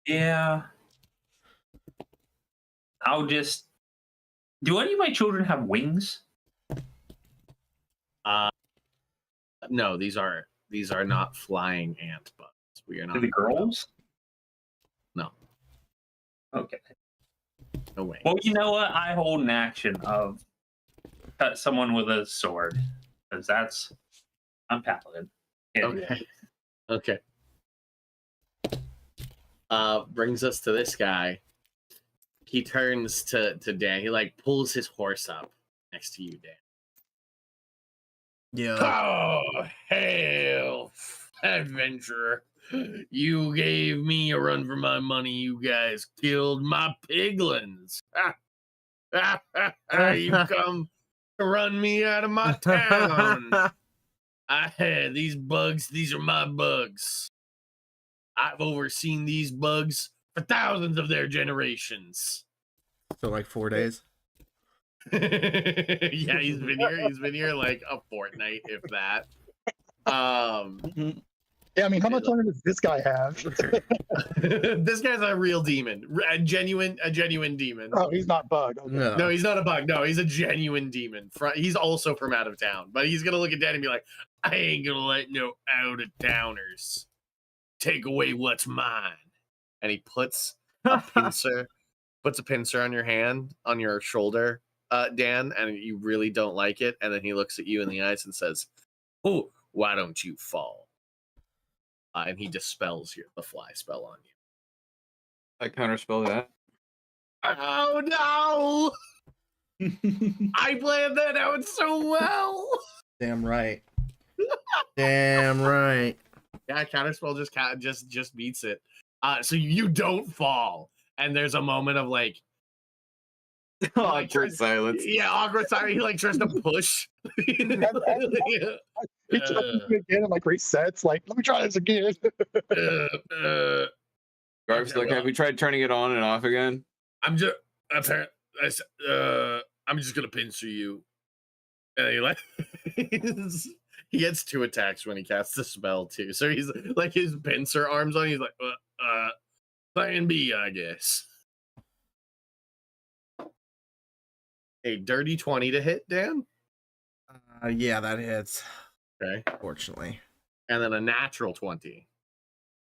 yeah. I'll just. Do any of my children have wings? No, these are not flying ant bugs. We are not. Do the girls? No. Okay. No way. Well, you know what? I hold an action of cut someone with a sword, because I'm paladin. Okay. Okay. Brings us to this guy. He turns to Dan. He like pulls his horse up next to you, Dan. Yeah. Oh, hail, adventurer. You gave me a run for my money. You guys killed my piglins. You come to run me out of my town. These bugs, these are my bugs. I've overseen these bugs for thousands of their generations. So like 4 days. Yeah, he's been here. He's been here like a fortnight, if that. Yeah, I mean, how much longer does this guy have? This guy's a real demon, a genuine demon. Oh, he's not bug. Okay. No, he's not a bug. No, he's a genuine demon. He's also from out of town, but he's gonna look at Dan and be like, "I ain't gonna let no out of towners take away what's mine." And he puts a pincer on your hand, on your shoulder, Dan, and you really don't like it. And then he looks at you in the eyes and says, "Oh, why don't you fall?" And he dispels the fly spell on you. I counterspell that. Oh no! I planned that out so well. Damn right. Damn right. Yeah, counterspell just beats it. So you don't fall, and there's a moment of like Awkward silence. Yeah, awkward silence. He like tries to push. He tries to do it again and like resets. Like, let me try this again. Garf's like, have we tried turning it on and off again? I'm just gonna pincer you. And he like he gets 2 attacks when he casts the spell too. So he's like his pincer arms on. He's like, plan B, I guess. A dirty 20 to hit, Dan. Yeah, that hits. Okay. Fortunately. And then a natural 20.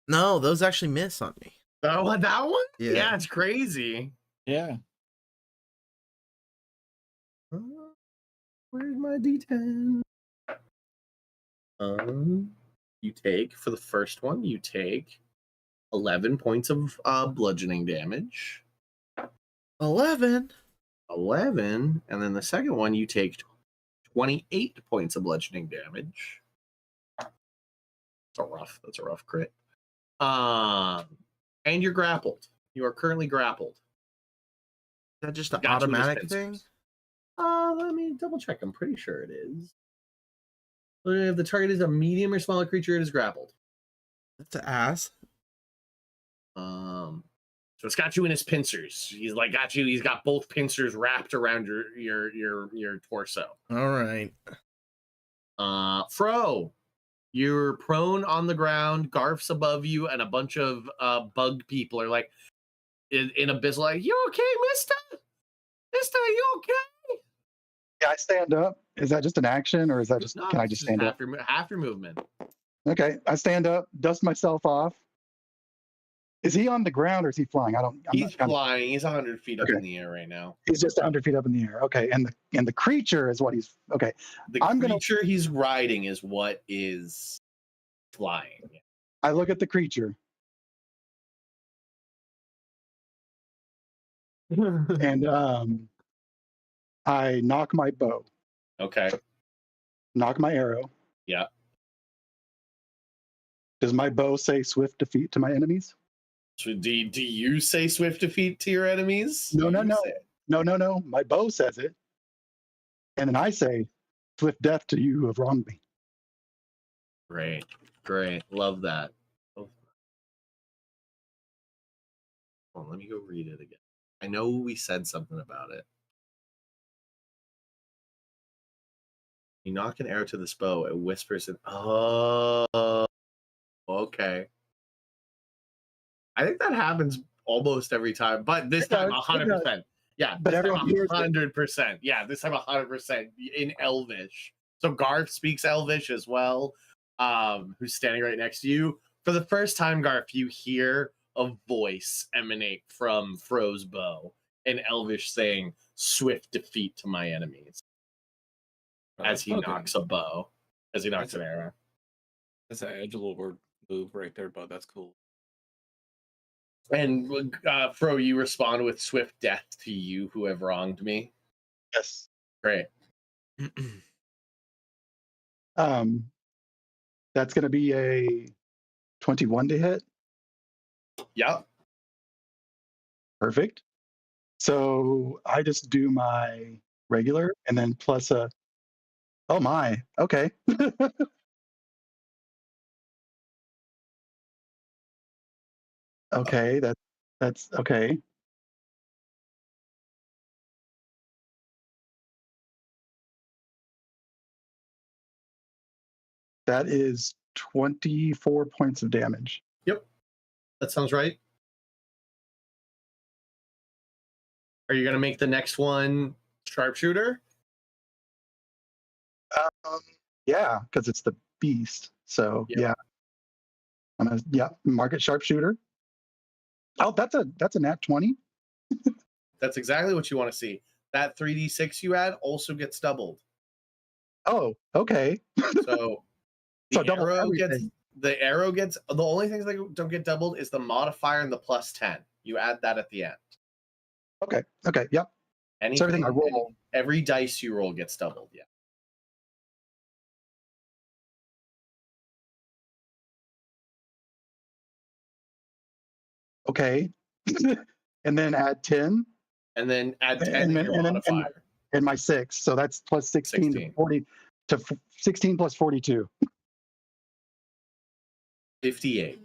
No, those actually miss on me. Oh, that one? Yeah. It's crazy. Yeah. Where's my D10? You take, for the first one, you take 11 points of bludgeoning damage. 11. 11, and then the second one you take 28 points of bludgeoning damage. That's a rough crit. And you're grappled. You are currently grappled. Is that just an Got you with automatic his thing? pincers. Let me double check. I'm pretty sure it is. If the target is a medium or smaller creature, it is grappled. That's an ass. So it's got you in his pincers. He's like got you. He's got both pincers wrapped around your torso. All right. Fro, you're prone on the ground. Garf's above you, and a bunch of bug people are like in abyss. Like, you okay, Mister? Mister, you okay? Yeah, I stand up. Is that just an action, or is that just? No, Can I it's just stand up? half your movement. Okay, I stand up, dust myself off. Is he on the ground or is he flying? He's flying. He's 100 feet up Okay. in the air right now. He's just 100 feet up in the air. Okay, and the creature is what he's. Okay, The I'm gonna- creature he's riding is what is flying. I look at the creature and I knock my bow, Okay. knock my arrow. Yeah. Does my bow say swift defeat to my enemies? So do you say swift defeat to your enemies? No, no, You no. say it. No. My bow says it. And then I say swift death to you who have wronged me. Great. Love that. Hold on, let me go read it again. I know we said something about it. You knock an arrow to this bow, it whispers in. Oh, okay. I think that happens almost every time, but this It time does, 100%. Yeah, But this time everyone hears it. 100%. Yeah, this time 100% in Elvish. So Garth speaks Elvish as well, who's standing right next to you. For the first time, Garth, you hear a voice emanate from Fro's bow in Elvish saying, "Swift defeat to my enemies," as he knocks a bow, as he knocks an arrow. That's an edgelord move right there, bud. That's cool. And Fro, you respond with swift death to you who have wronged me. Yes. Great. That's going to be a 21 to hit. Yep. Perfect. So I just do my regular and then plus a. Oh my. Okay. Okay, that's okay. That is 24 points of damage. Yep, that sounds right. Are you gonna make the next one sharpshooter? Yeah, because it's the beast. So Yep. yeah, I'm gonna mark it sharpshooter. Oh, that's a nat 20. That's exactly what you want to see. That 3d6 you add also gets doubled. Oh, okay. So So double everything. the arrow gets the only things that don't get doubled is the modifier and the plus 10. You add that at the end. Okay. Yep. Anything, So everything I roll. every dice you roll gets doubled. Yeah. Okay. And then add 10 And then add 10 And to then- your and then- modifier. and my 6. So that's plus 16 16. to 40 to 16 plus 42. 58.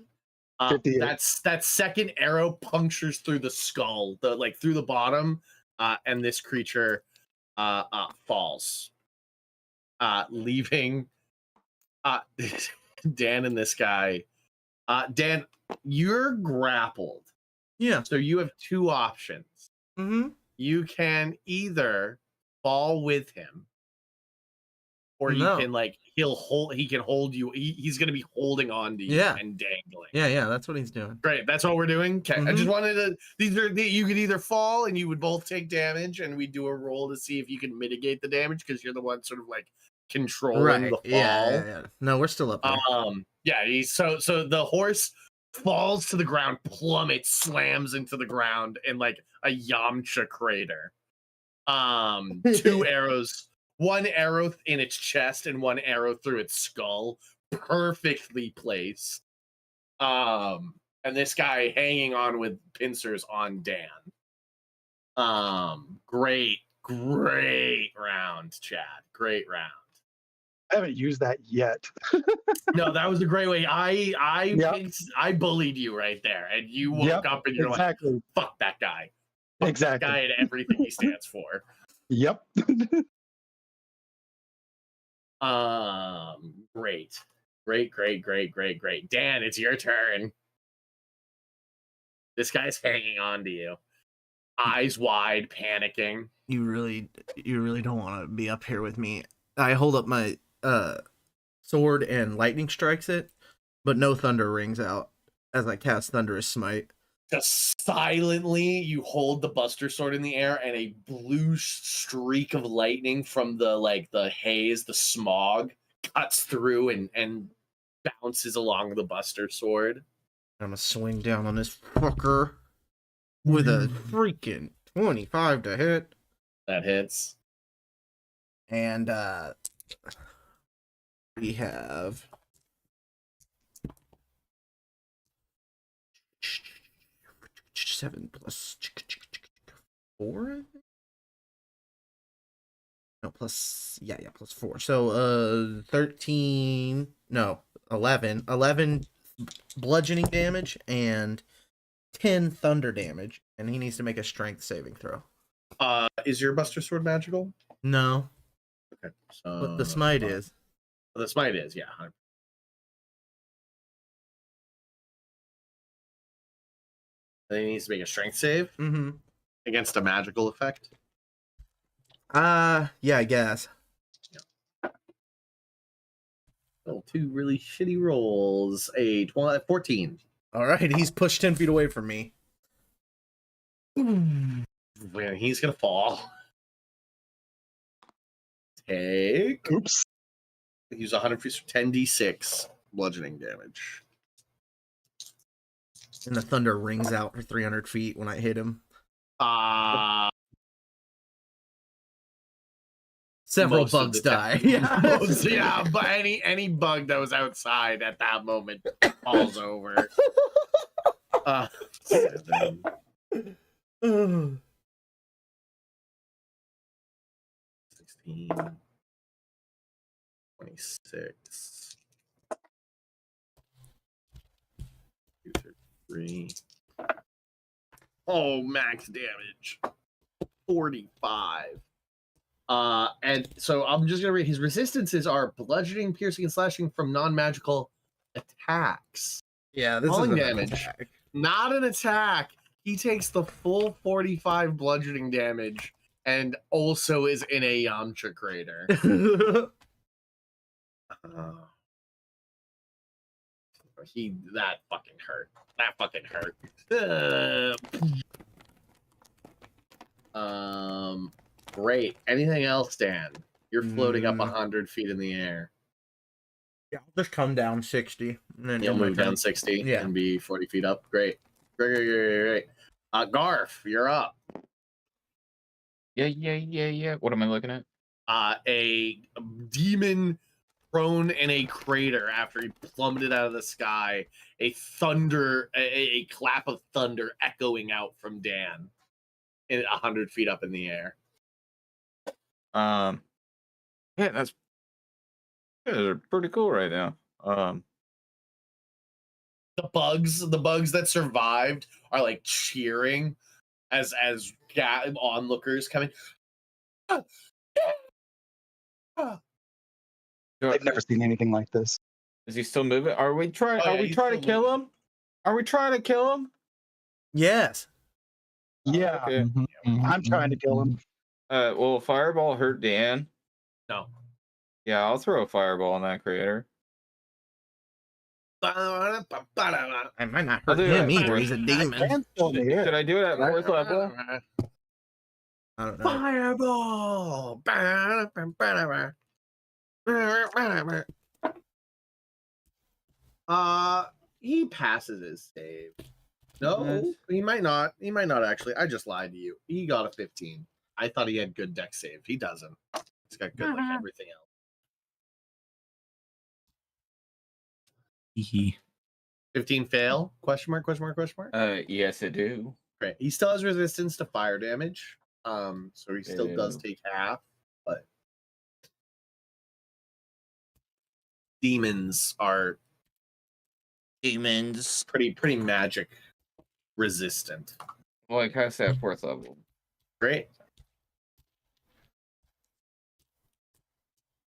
58. That second arrow punctures through the skull, through the bottom, and this creature falls, leaving Dan and this guy. Dan, you're grappled, Yeah. so you have two options. Mm-hmm. You can either fall with him, or No. you can he can hold you. He's going to be holding on to you Yeah. and dangling. Yeah, that's what he's doing. Great, that's what we're doing. Okay, I Mhm. just wanted to. You could either fall and you would both take damage, and we do a roll to see if you can mitigate the damage because you're the one sort of controlling the fall. Yeah. No, we're still up there. So the horse falls to the ground, plummets, slams into the ground in a Yamcha crater. Two arrows, one arrow in its chest and one arrow through its skull, perfectly placed. And this guy hanging on with pincers on Dan. Great round, Chad. Great round. I haven't used that yet. No, that was a great way. Yep. I bullied you right there, and you woke up and you're exactly. like, "Fuck that guy! Fuck Exactly. that guy and everything he stands for." Yep. Great. Dan, it's your turn. This guy's hanging on to you, eyes wide, panicking. You really don't want to be up here with me. I hold up my sword and lightning strikes it, but no thunder rings out as I cast Thunderous Smite. Just silently, you hold the Buster Sword in the air, and a blue streak of lightning from the haze, the smog, cuts through and bounces along the Buster Sword. I'm gonna swing down on this fucker with a freaking 25 to hit. That hits. And we have 7 plus 4, I think? No, plus plus 4. So 13, no, 11 bludgeoning damage and 10 thunder damage, and he needs to make a strength saving throw. Is your Buster Sword magical? No, Okay. So but the smite is. The smite is, yeah. 100%. Then he needs to make a strength save Mm-hmm. against a magical effect. Yeah, I guess. Oh, two really shitty rolls. A 14. All right, he's pushed 10 feet away from me. Man, he's gonna fall. Take. Oops. Use 100 feet for 10d6 bludgeoning damage. And the thunder rings out for 300 feet when I hit him. Several Most of bugs the die. time. Yeah, but any bug that was outside at that moment falls over. 7. 16. 26. 2, 3. Oh, max damage. 45. And so I'm just gonna read his resistances are bludgeoning, piercing, and slashing from non-magical attacks. Yeah, this Falling is an damage. attack. Not an attack. He takes the full 45 bludgeoning damage and also is in a Yamcha crater. That fucking hurt. That fucking hurt. Great. Anything else, Dan? You're floating up 100 feet in the air. Yeah, I'll just come down 60. And then You'll end my move down turn. 60 Yeah. and be 40 feet up. Great. Great. Garf, you're up. Yeah. What am I looking at? A demon prone in a crater after he plummeted out of the sky. A clap of thunder echoing out from Dan, 100 feet up in the air. Yeah, that's pretty cool right now. The bugs that survived are like cheering as onlookers coming. I've never seen anything like this. Is he still moving? Are we trying? Oh, yeah, are we he's trying to still kill him? Are we trying to kill him? Yes. Yeah, Okay. I'm trying to kill him. Will fireball hurt Dan? No. Yeah, I'll throw a fireball in that crater. I might not I'll hurt do him that. either. He's a demon. Dan's still in the air. Should I do it at fourth level? I don't know. Fireball. He passes his save. No, Nice. he might not. He might not actually. I just lied to you. He got a 15. I thought he had good deck save. He doesn't. He's got good like everything else. Hee 15 fail? Question mark? Yes, I do. Great. He still has resistance to fire damage. So he still does Ew. take half, but demons are pretty magic resistant. Well, I cast that fourth level. Great.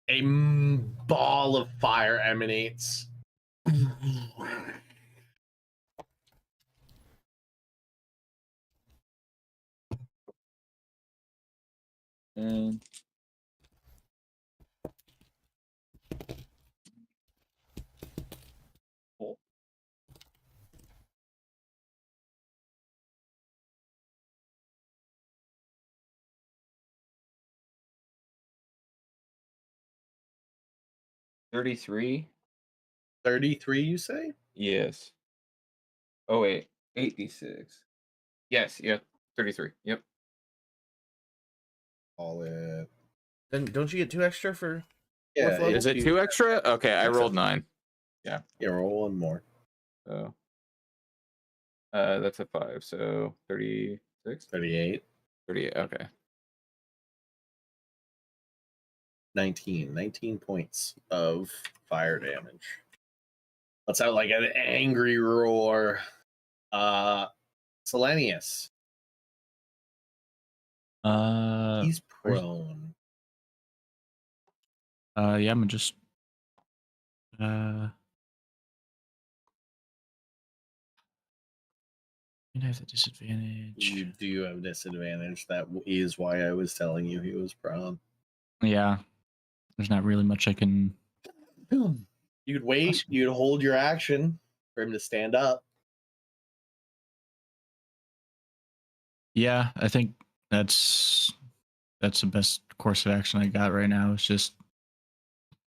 A ball of fire emanates. And $33. 33, you say? Yes. Oh wait, 86. Yes, yeah, 33. Yep. All it. Then don't you get 2 extra for? Yeah, Fourth level? Is it 2 extra? Okay, I think so. rolled 9. Yeah, roll one more. So that's a 5. So 36, 38. 38. Okay. 19 points of fire damage. Let's out like an angry roar. Selenius. He's prone. Yeah, I'm gonna just I have the disadvantage. You do have disadvantage. That is why I was telling you he was prone. Yeah. There's not really much I can. You'd wait. You'd hold your action for him to stand up. Yeah, I think that's the best course of action I got right now. Is just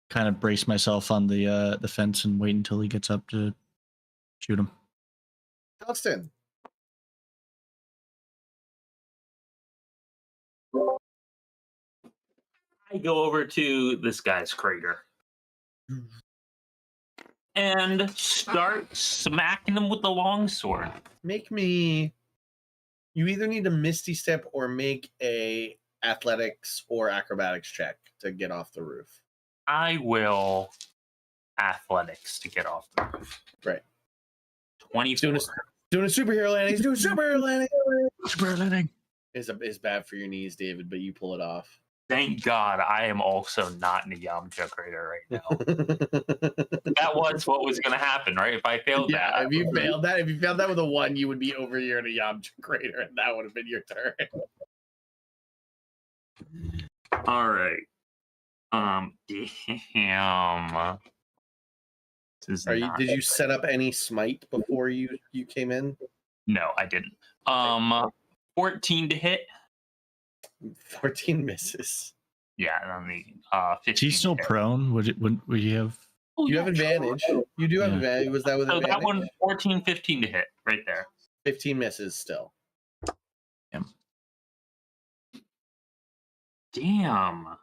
kind of brace myself on the fence and wait until he gets up to shoot him. Justin. I go over to this guy's crater and start smacking him with the longsword. Make me. You either need to Misty Step or make a athletics or acrobatics check to get off the roof. I will athletics to get off the roof. Right. 24. Doing a superhero landing. He's doing a superhero landing. Super landing. It's bad for your knees, David, but you pull it off. Thank God I am also not in a Yamcha crater right now. That was what was going to happen, right? If I failed Yeah, that. if you failed that with a 1, you would be over here in a Yamcha crater, and that would have been your turn. All right. Damn. This is not Did you good. set up any smite before you came in? No, I didn't. 14 to hit. 14 misses. Yeah, I mean, 15. Is he still to hit. prone? Would you have? Oh, You yeah, have advantage. You do have Yeah. advantage. Was that with So advantage? that one, 14, 15 to hit right there. 15 misses still. Damn.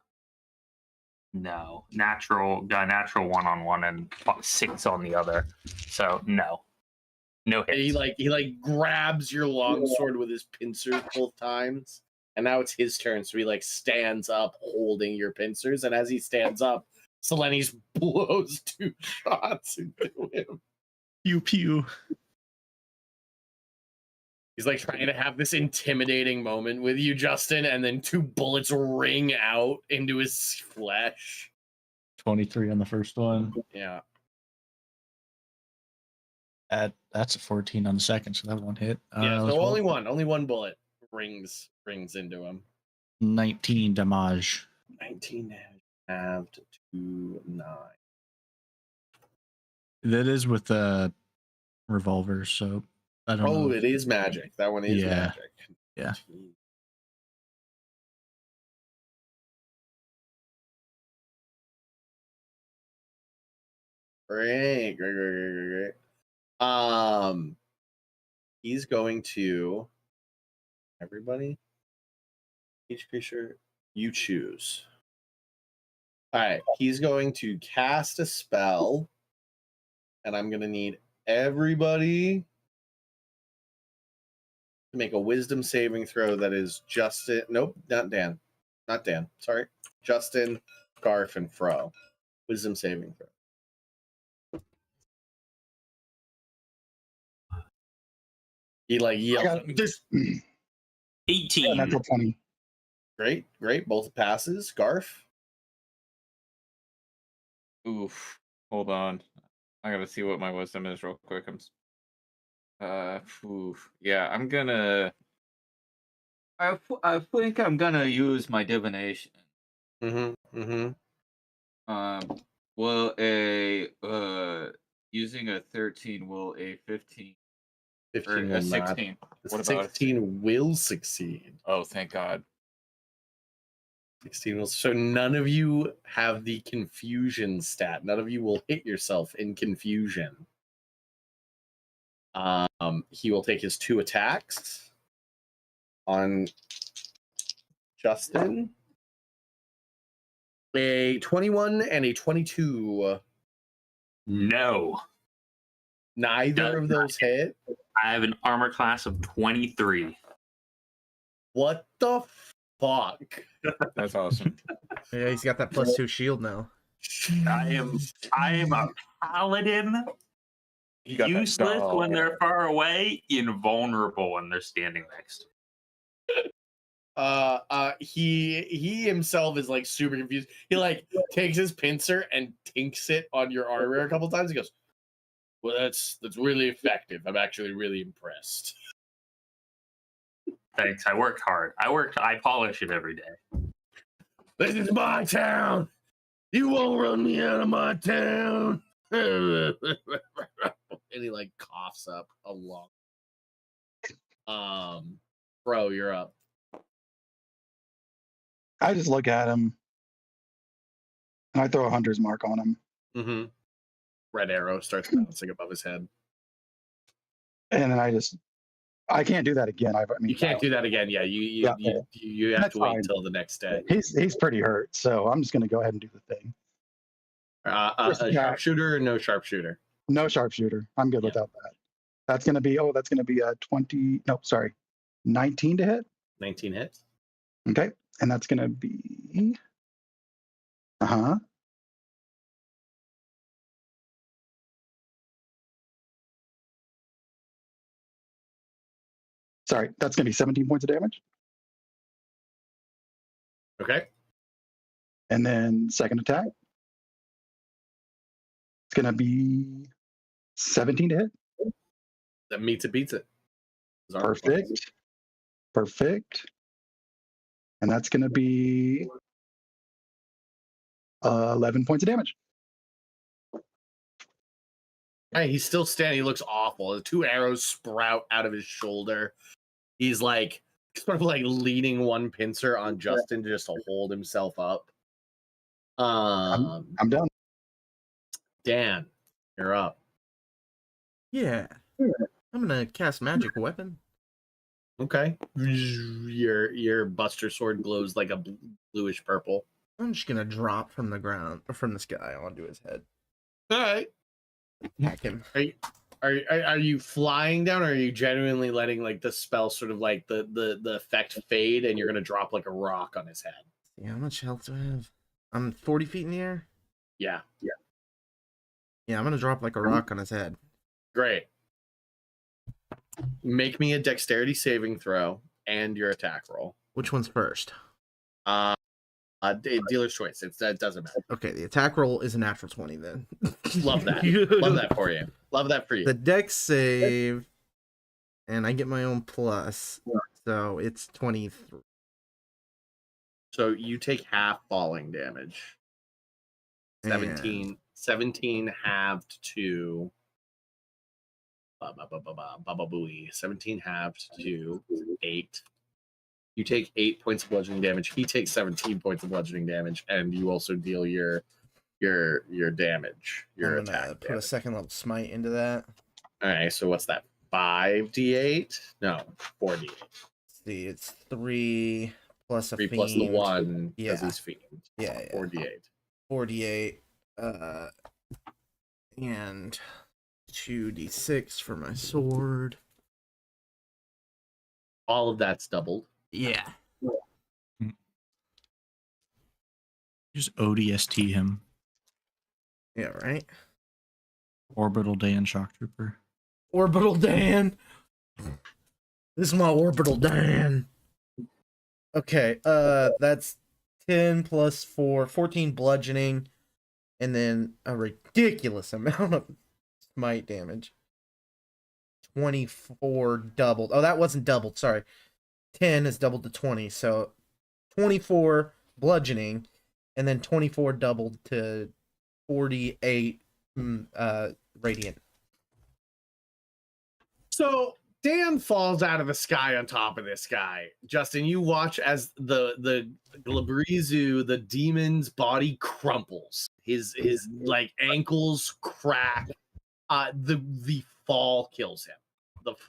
No. Got natural 1-on-1 and 6 on the other. So no. No And hits. he grabs your longsword with his pincers both times. And now it's his turn, so he stands up holding your pincers, and as he stands up, Selenius blows 2 shots into him. Pew pew. He's trying to have this intimidating moment with you, Justin, and then 2 bullets ring out into his flesh. 23 on the first one. Yeah. That's a 14 on the second, so that one hit. Yeah, let's so roll. only one bullet rings into him. 19 damage. 19 halved to 9. That is with the revolver, so I don't Oh, know. it is magic. That one is Yeah. magic. Yeah. Great. He's going to everybody. Each creature you choose. All right, he's going to cast a spell, and I'm going to need everybody to make a wisdom saving throw that is Justin. Nope, not Dan. Not Dan. Sorry. Justin, Garf, and Fro. Wisdom saving throw. He yells. got- This 18. Natural 20. great. Both passes. Garf. Oof. Hold on. I gotta see what my wisdom is real quick. Yeah, I'm gonna. I think I'm gonna use my divination. Mm-hmm. Will using a 13 will a 15 or 15 a will not. 16? What about 16 will succeed. Oh, thank God. 16 will. So none of you have the confusion stat. None of you will hit yourself in confusion. He will take his 2 attacks on Justin. A 21 and a 22. No. Neither of those hit. I have an armor class of 23. What the fuck? That's awesome. Yeah, he's got that +2 shield now. I am a paladin. You got that Useless doll. when they're far away, invulnerable when they're standing next. He himself is super confused. He takes his pincer and tinks it on your armor a couple times. He goes, "Well, that's really effective. I'm actually really impressed." Thanks. I worked hard. I polish it every day. This is my town. You won't run me out of my town. And he coughs up a long. Bro, you're up. I just look at him and I throw a hunter's mark on him. Mm-hmm. Red arrow starts bouncing above his head. And then I can't do that again. You can't do that again. Yeah, you have That's to wait fine. until the next day. He's pretty hurt, so I'm just gonna go ahead and do the thing. A sharpshooter or no sharpshooter? No sharpshooter. I'm good Yeah. without that. That's gonna be a 19 to hit. 19 hits. Okay. And that's gonna be Sorry, that's going to be 17 points of damage. Okay. And then second attack, it's going to be 17 to hit. That meets it, beats it. Those are Perfect. Perfect. And that's going to be 11 points of damage. Hey, he's still standing. He looks awful. The 2 arrows sprout out of his shoulder. He's like sort of like leaning one pincer on Justin just to hold himself up. I'm done. Dan, you're up. Yeah. I'm gonna cast magic weapon. Okay. Your Buster Sword glows like a bluish purple. I'm just gonna drop from the ground or from the sky onto his head. All right. Hack him. Are you flying down, or are you genuinely letting like the spell sort of like the effect fade, and you're gonna drop like a rock on his head? Yeah, how much health do I have? I'm 40 feet in the air. Yeah. Yeah, I'm gonna drop like a rock on his head. Great. Make me a dexterity saving throw and your attack roll. Which one's first? Dealer's choice. That doesn't matter. Okay, the attack roll is a natural 20 then. Love that. Love that for you. Love that for you. The dex save, and I get my own plus, so it's 23. So you take half falling damage. 17 halved to Baba Booey. 17 halved to 8. You take 8 points of bludgeoning damage. He takes 17 points of bludgeoning damage, and you also deal your damage, your I'm gonna attack put damage. a second level smite into that. All right, so what's that? 5d8? No, 4d8. Let's see, it's 3 plus a 3 fiend. plus the 1 because Yeah. he's fiend. Yeah, yeah. 4d8. 48. And 2d6 for my sword. All of that's doubled. Yeah. Just ODST him. Yeah, right? Orbital Dan Shock Trooper. Orbital Dan. This is my Orbital Dan. Okay, that's 10 plus 4, 14 bludgeoning, and then a ridiculous amount of smite damage. 24 doubled. Oh, that wasn't doubled, sorry. 10 is doubled to 20, so 24 bludgeoning, and then 24 doubled to 48 radiant. So Dan falls out of the sky on top of this guy. Justin, you watch as the Glabrizu, the demon's body crumples. His like ankles crack. The fall kills him.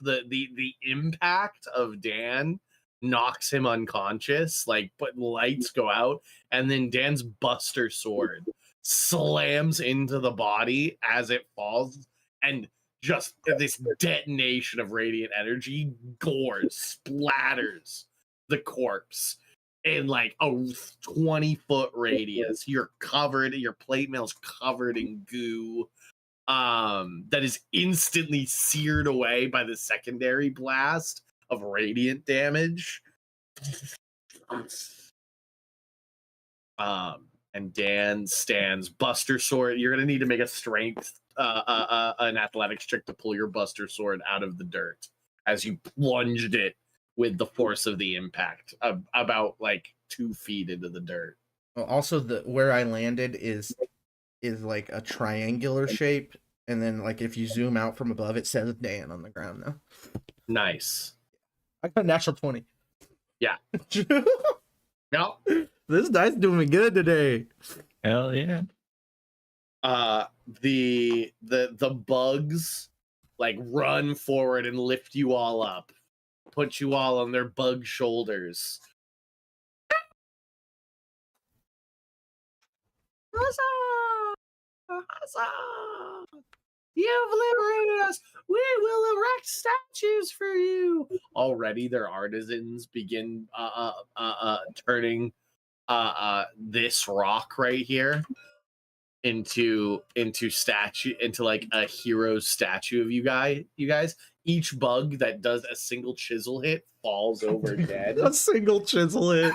The impact of Dan knocks him unconscious, like, but lights go out, and then Dan's Buster Sword slams into the body as it falls, and just this detonation of radiant energy gores, splatters the corpse in like a 20-foot radius. You're covered, your plate mail's covered in goo. That is instantly seared away by the secondary blast of radiant damage. And Dan stands Buster Sword. You're gonna need to make a strength, an athletics check to pull your Buster Sword out of the dirt as you plunged it with the force of the impact, about like 2 feet into the dirt. Well, also, where I landed is like a triangular shape, and then like if you zoom out from above, it says Dan on the ground now. Nice. I got a natural 20. Yeah. Yep. This dice doing me good today. Hell yeah. The bugs like run forward and lift you all up, put you all on their bug shoulders. Huzzah! Huzzah! You've liberated us. We will erect statues for you. Already, their artisans begin turning this rock right here into like a hero's statue of you guys. Each bug that does a single chisel hit falls over dead. A single chisel hit.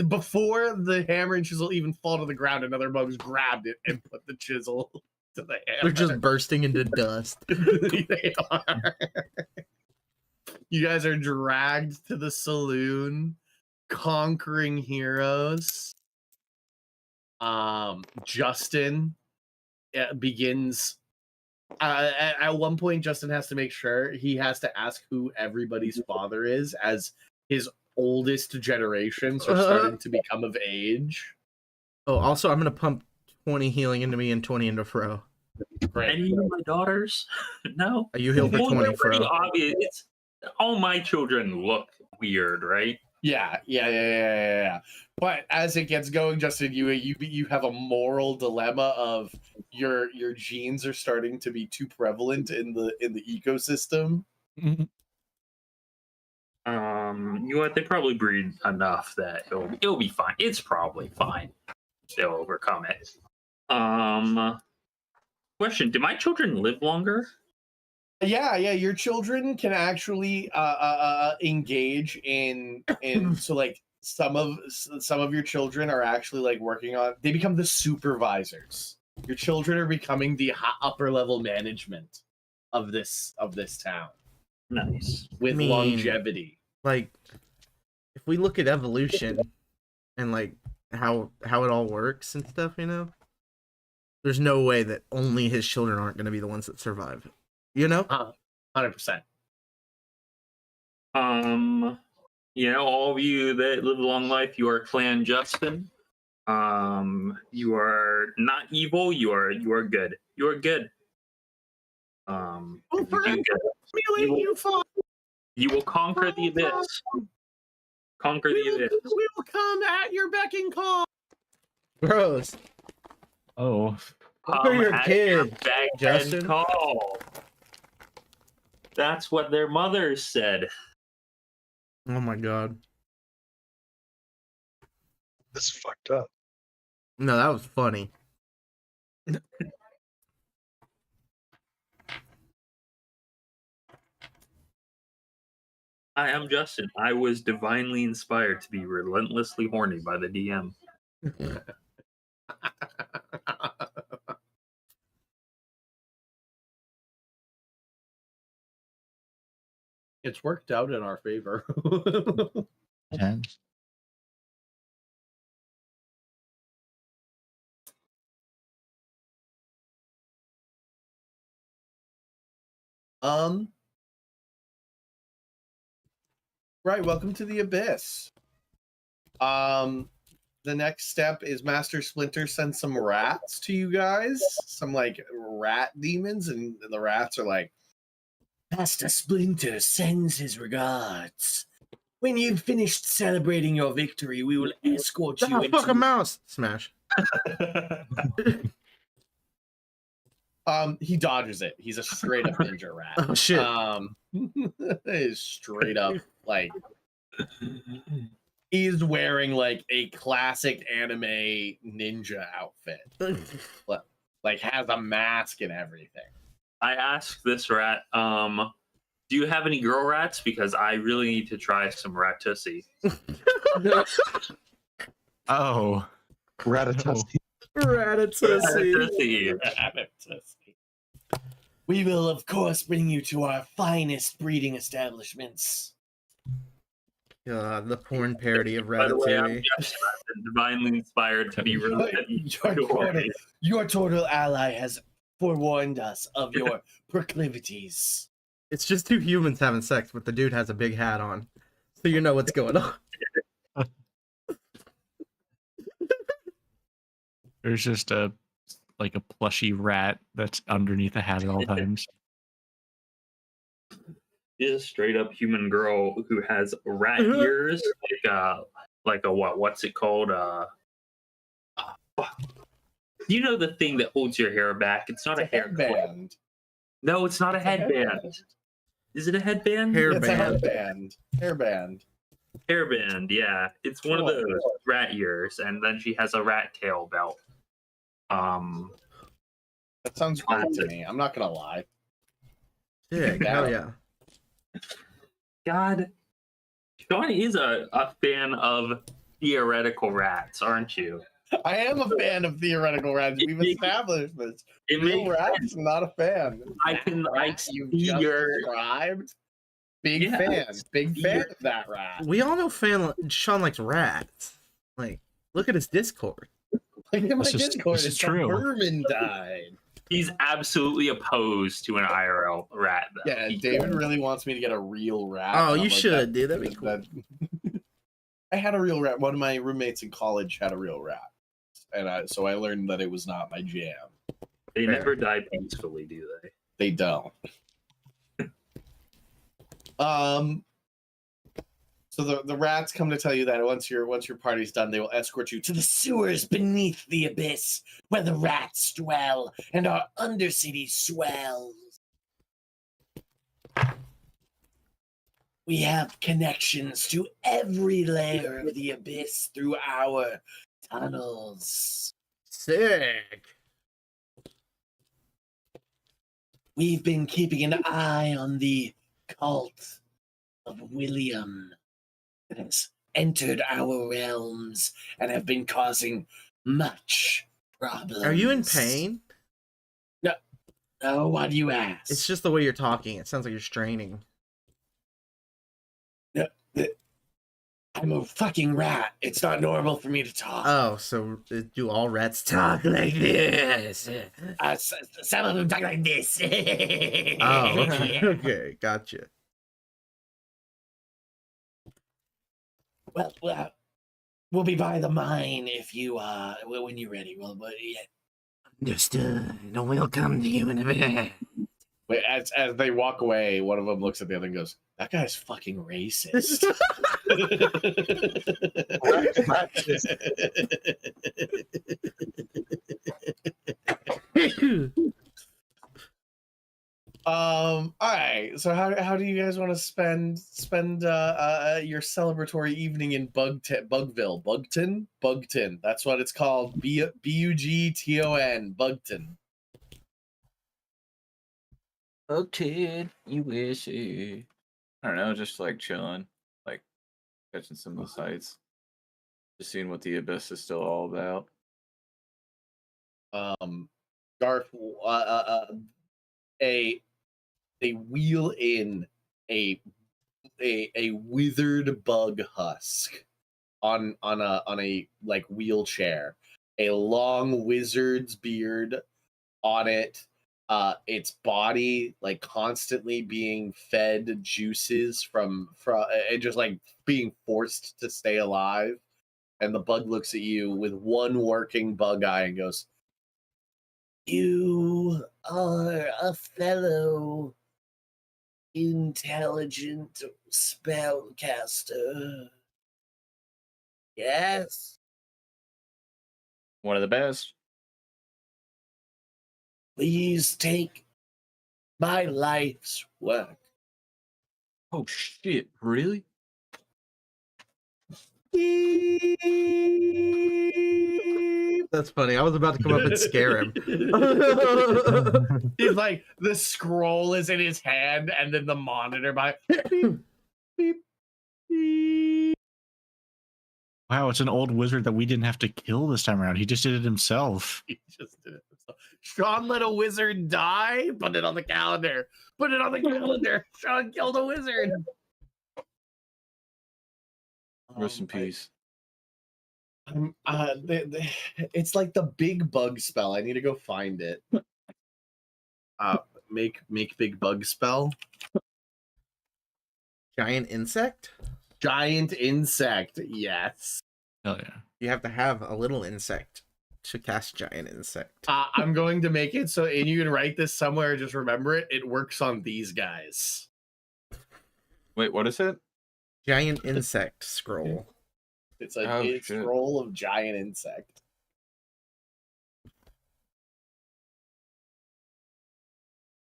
Before the hammer and chisel even fall to the ground, another bug's grabbed it and put the chisel to the hammer. They're just bursting into dust. They are. You guys are dragged to the saloon, conquering heroes. Justin begins. At one point, Justin has to make sure he has to ask who everybody's father is, as his oldest generations are starting to become of age. Oh, also, I'm gonna pump 20 healing into me and 20 into Fro. Any of my daughters? No. You heal for Well, 20, they're pretty Fro. obvious. It's all my children look weird, right? Yeah. But as it gets going, Justin, you have a moral dilemma of your genes are starting to be too prevalent in the ecosystem. You know what? They probably breed enough that it'll be fine. It's probably fine. They'll overcome it. Question: do my children live longer? Yeah. Your children can actually engage in so like some of your children are actually like working on. They become the supervisors. Your children are becoming the upper level management of this town. Nice. With longevity. Like, if we look at evolution and like how it all works and stuff, you know, there's no way that only his children aren't going to be the ones that survive. You know, 100%. You know, all of you that live a long life, you are Clan Justin. You are not evil. You are good. You are good. You will conquer the abyss. Conquer the abyss. We will come at your beck and call. gross. Oh, You're your at kid, your beck Justin. and call. That's what their mothers said. Oh my god. This is fucked up. No, that was funny. I am Justin. I was divinely inspired to be relentlessly horny by the DM. It's worked out in our favor. 10. Right, welcome to the Abyss. The next step is Master Splinter sends some rats to you guys, some like rat demons, and the rats are like, Master Splinter sends his regards. When you've finished celebrating your victory, we will escort you Oh, fuck a into... mouse! Smash. He dodges it. He's a straight up ninja rat. Oh shit. Is straight up like he's wearing like a classic anime ninja outfit. Like has a mask and everything. I asked this rat, do you have any girl rats? Because I really need to try some Ratussi. Oh. Ratatouille. Ratatouille. We will, of course, bring you to our finest breeding establishments. God, the porn parody of By the way, I'm Ratatouille. Justin. I've been divinely inspired to be Your total ally has forewarned us of your proclivities. It's just two humans having sex, but the dude has a big hat on. So you know what's going on. There's just a plushy rat that's underneath a hat at all times. She's a straight up human girl who has rat ears, like a what's it called? You know the thing that holds your hair back? It's not a hair clip. Headband. No, it's not a headband. Is it a headband? It's a Hairband. headband. Hairband. Hairband, yeah. It's one of those rat ears, and then she has a rat tail belt. That sounds great to me. I'm not gonna lie. Sick. Hell yeah. God, Sean is a fan of theoretical rats, aren't you? I am a fan of theoretical rats. We've established this. It Real makes rats, not a fan. I can That like rat you see just your described. Big Yeah. fan. Big fan You're- of that rat. We all know Sean likes rats. Like, look at his Discord. Look at my This is- Discord. this is It's a true. Vermintide. he's absolutely opposed to an IRL rat. Though. Yeah, David really wants me to get a real rat. Oh, and you I'm like, should, dude. That'd be cool. that- I had a real rat. One of my roommates in college had a real rat, and so I learned that it was not my jam. They never die peacefully, do they? They don't. So the rats come to tell you that once your party's done, they will escort you to the sewers beneath the abyss, where the rats dwell and our undercity swells. We have connections to every layer of the abyss through our tunnels. Sick. We've been keeping an eye on the cult of William that has entered our realms and have been causing much problems. Are you in pain? No, why do you ask? It's just the way you're talking. It sounds like you're straining. I'm a fucking rat. It's not normal for me to talk. Oh, so do all rats talk like this? Some of them talk like this. Oh, okay. Okay, gotcha. Well, we'll be by the mine if you when you're ready. Well, but yeah. Understood. We'll come to you in a bit. Wait, as they walk away, one of them looks at the other and goes, "That guy's fucking racist." All right. So how do you guys want to spend your celebratory evening in Bugville? Bugton. That's what it's called. Bugton. Bugton. Okay, you wish. I don't know, just like chilling, like catching some of the sights, just seeing what the abyss is still all about. Garth, they wheel in a withered bug husk on a like wheelchair, a long wizard's beard on it, its body like constantly being fed juices from and just like being forced to stay alive. And the bug looks at you with one working bug eye and goes, "You are a fellow intelligent spellcaster. Yes. One of the best. Please take my life's work." Oh shit! Really? That's funny. I was about to come up and scare him. He's like, the scroll is in his hand, and then the monitor by beep, beep, beep. Wow, it's an old wizard that we didn't have to kill this time around. He just did it himself. He just did it. Sean let a wizard die. Put it on the calendar. Put it on the calendar. Sean killed a wizard. Rest in peace. It's like the big bug spell. I need to go find it. Make big bug spell. Giant insect? Giant insect. Yes. Hell yeah. You have to have a little insect to cast giant insect. I'm going to make it so, and you can write this somewhere. Just remember it. It works on these guys. Wait, what is it? Giant insect scroll. It's a Oh, shit. scroll of giant insect.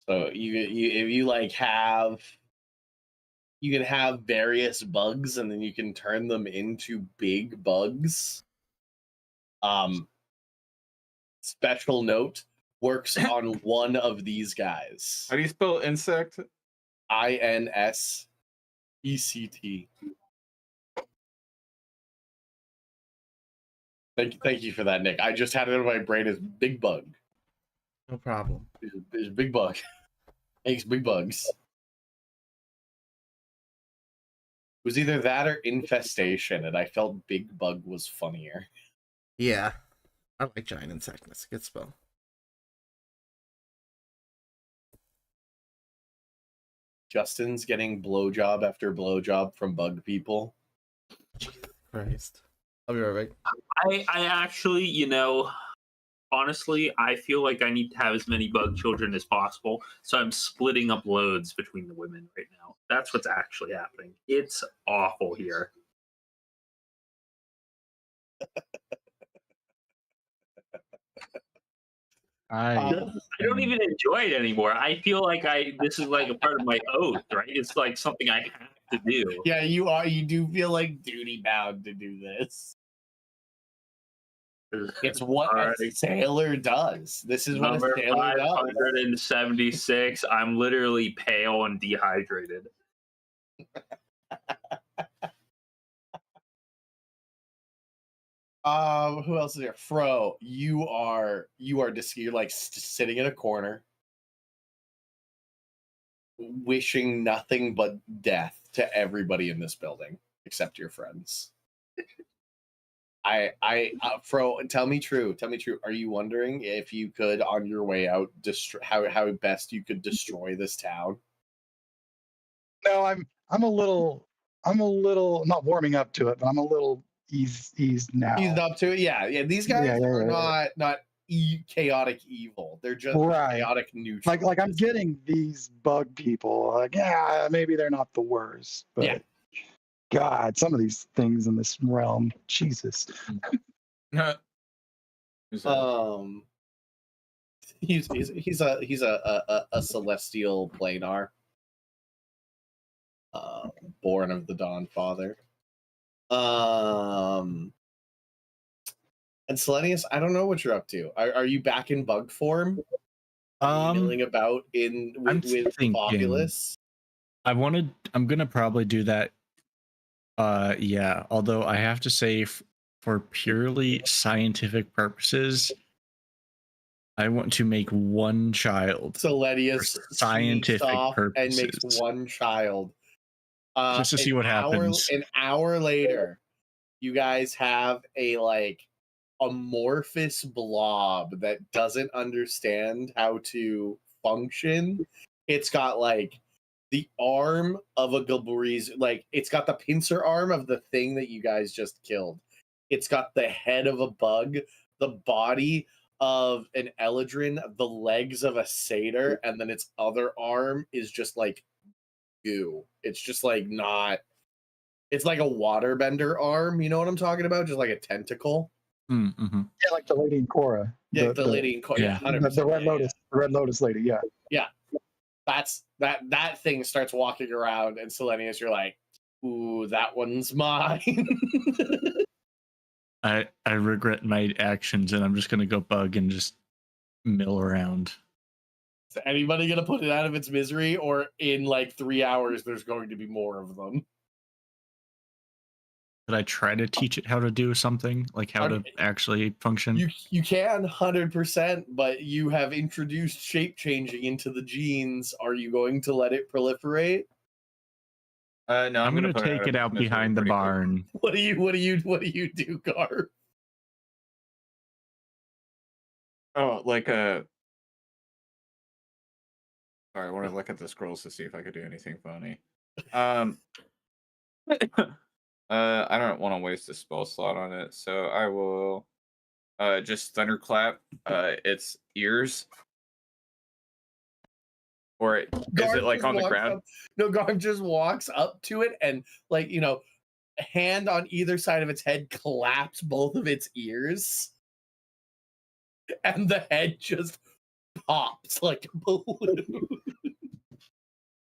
So you if you like have you can have various bugs, and then you can turn them into big bugs. Special note, works on one of these guys. How do you spell insect? INSECT. Thank you for that, Nick. I just had it in my brain as big bug. No problem. There's big bug. Makes big bugs. It was either that or infestation, and I felt big bug was funnier. Yeah. I like giant insect. That's a good spell. Justin's getting blowjob after blowjob from bug people. Christ. I'll be right back. I actually, honestly, I feel like I need to have as many bug children as possible. So I'm splitting up loads between the women right now. That's what's actually happening. It's awful here. I don't even enjoy it anymore. I feel like this is like a part of my oath, right? It's like something I have to do. Yeah, you are. You do feel like duty bound to do this. It's what a sailor does. This is what a Number sailor does. 576. I'm literally pale and dehydrated. Who else is there? Fro, you're like sitting in a corner, wishing nothing but death to everybody in this building except your friends. Fro, tell me true. Are you wondering if you could, on your way out, how best you could destroy this town? No, I'm a little not warming up to it, but I'm a little eased now. Eased up to it, yeah. These guys are not chaotic evil. They're just chaotic neutral. Like I'm getting these bug people. Like, yeah, maybe they're not the worst, but yeah. God, some of these things in this realm, Jesus. He's a celestial planar, born of the Dawn Father. And Selenius, I don't know what you're up to. Are you back in bug form? Milling about with Populous? I'm gonna probably do that. Yeah. Although I have to say, for purely scientific purposes, I want to make one child. Selenius scientific purposes and makes one child. Just to see what happens. An hour later, you guys have a amorphous blob that doesn't understand how to function. It's got the arm of a Galburi's, it's got the pincer arm of the thing that you guys just killed. It's got the head of a bug, the body of an Eladrin, the legs of a satyr, and then its other arm is just goo. It's just not. It's like a waterbender arm. You know what I'm talking about? Just like a tentacle. Mm-hmm. Yeah, like the lady in Korra. Yeah, the lady in Korra. Yeah, 100%. The Red Lotus. The Red Lotus lady. Yeah. Yeah. That thing starts walking around, and Selenius, you're like, ooh, that one's mine. I regret my actions, and I'm just gonna go bug and just mill around. Is anybody gonna put it out of its misery, or in 3 hours there's going to be more of them? Did I try to teach it how to do something, like how to actually function? You can 100%, but you have introduced shape changing into the genes. Are you going to let it proliferate? No, I'm gonna take it out behind the barn. What do you do, Garb? Oh, sorry, I want to look at the scrolls to see if I could do anything funny. I don't want to waste a spell slot on it, so I will just thunderclap its ears. Or is it on the ground? No, Garb just walks up to it and hand on either side of its head claps both of its ears. And the head just pops like a balloon.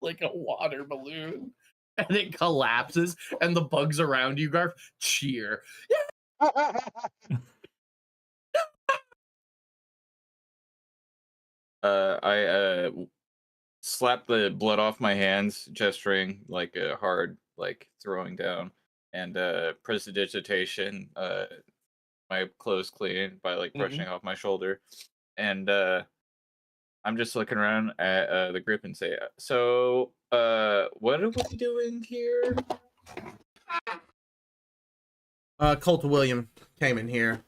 Like a water balloon. and it collapses, and the bugs around you, Garf, cheer. I slap the blood off my hands, gesturing like a hard, like throwing down, and prestidigitation. My clothes clean by like brushing off my shoulder, and I'm just looking around at the group and say, "So, what are we doing here?" Colt William came in here.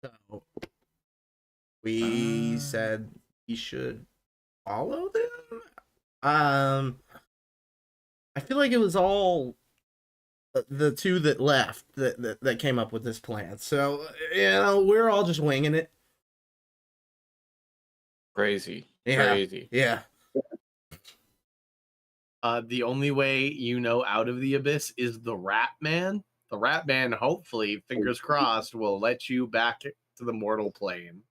So we said he should follow them. I feel like it was all the two that left that came up with this plan. So, we're all just winging it. Crazy, Yeah. crazy. Yeah. The only way out of the abyss is the Rat Man. The Rat Man, hopefully, fingers crossed, will let you back to the mortal plane.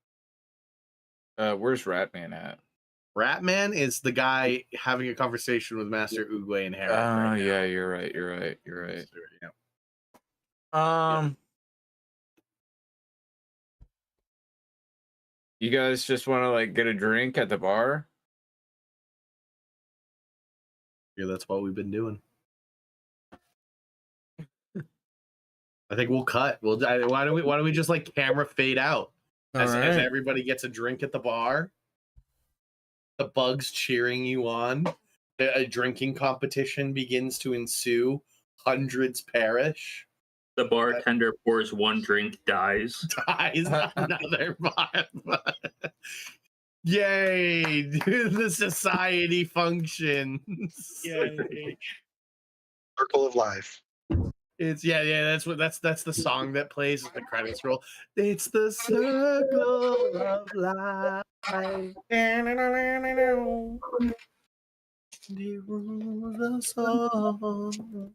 Where's Ratman at? Rat Man is the guy having a conversation with Master Oogway and Harry. Oh, yeah, you're right. Yeah. You guys just want to like get a drink at the bar? Yeah, that's what we've been doing. I think we'll cut. Why don't we just like camera fade out as everybody gets a drink at the bar? The bugs cheering you on. A drinking competition begins to ensue. Hundreds perish. The bartender pours one drink, dies. Dies another one. Yay! The society functions. Yay! Circle of life. It's that's the song that plays at the credits roll. It's the circle of life. He rules us all.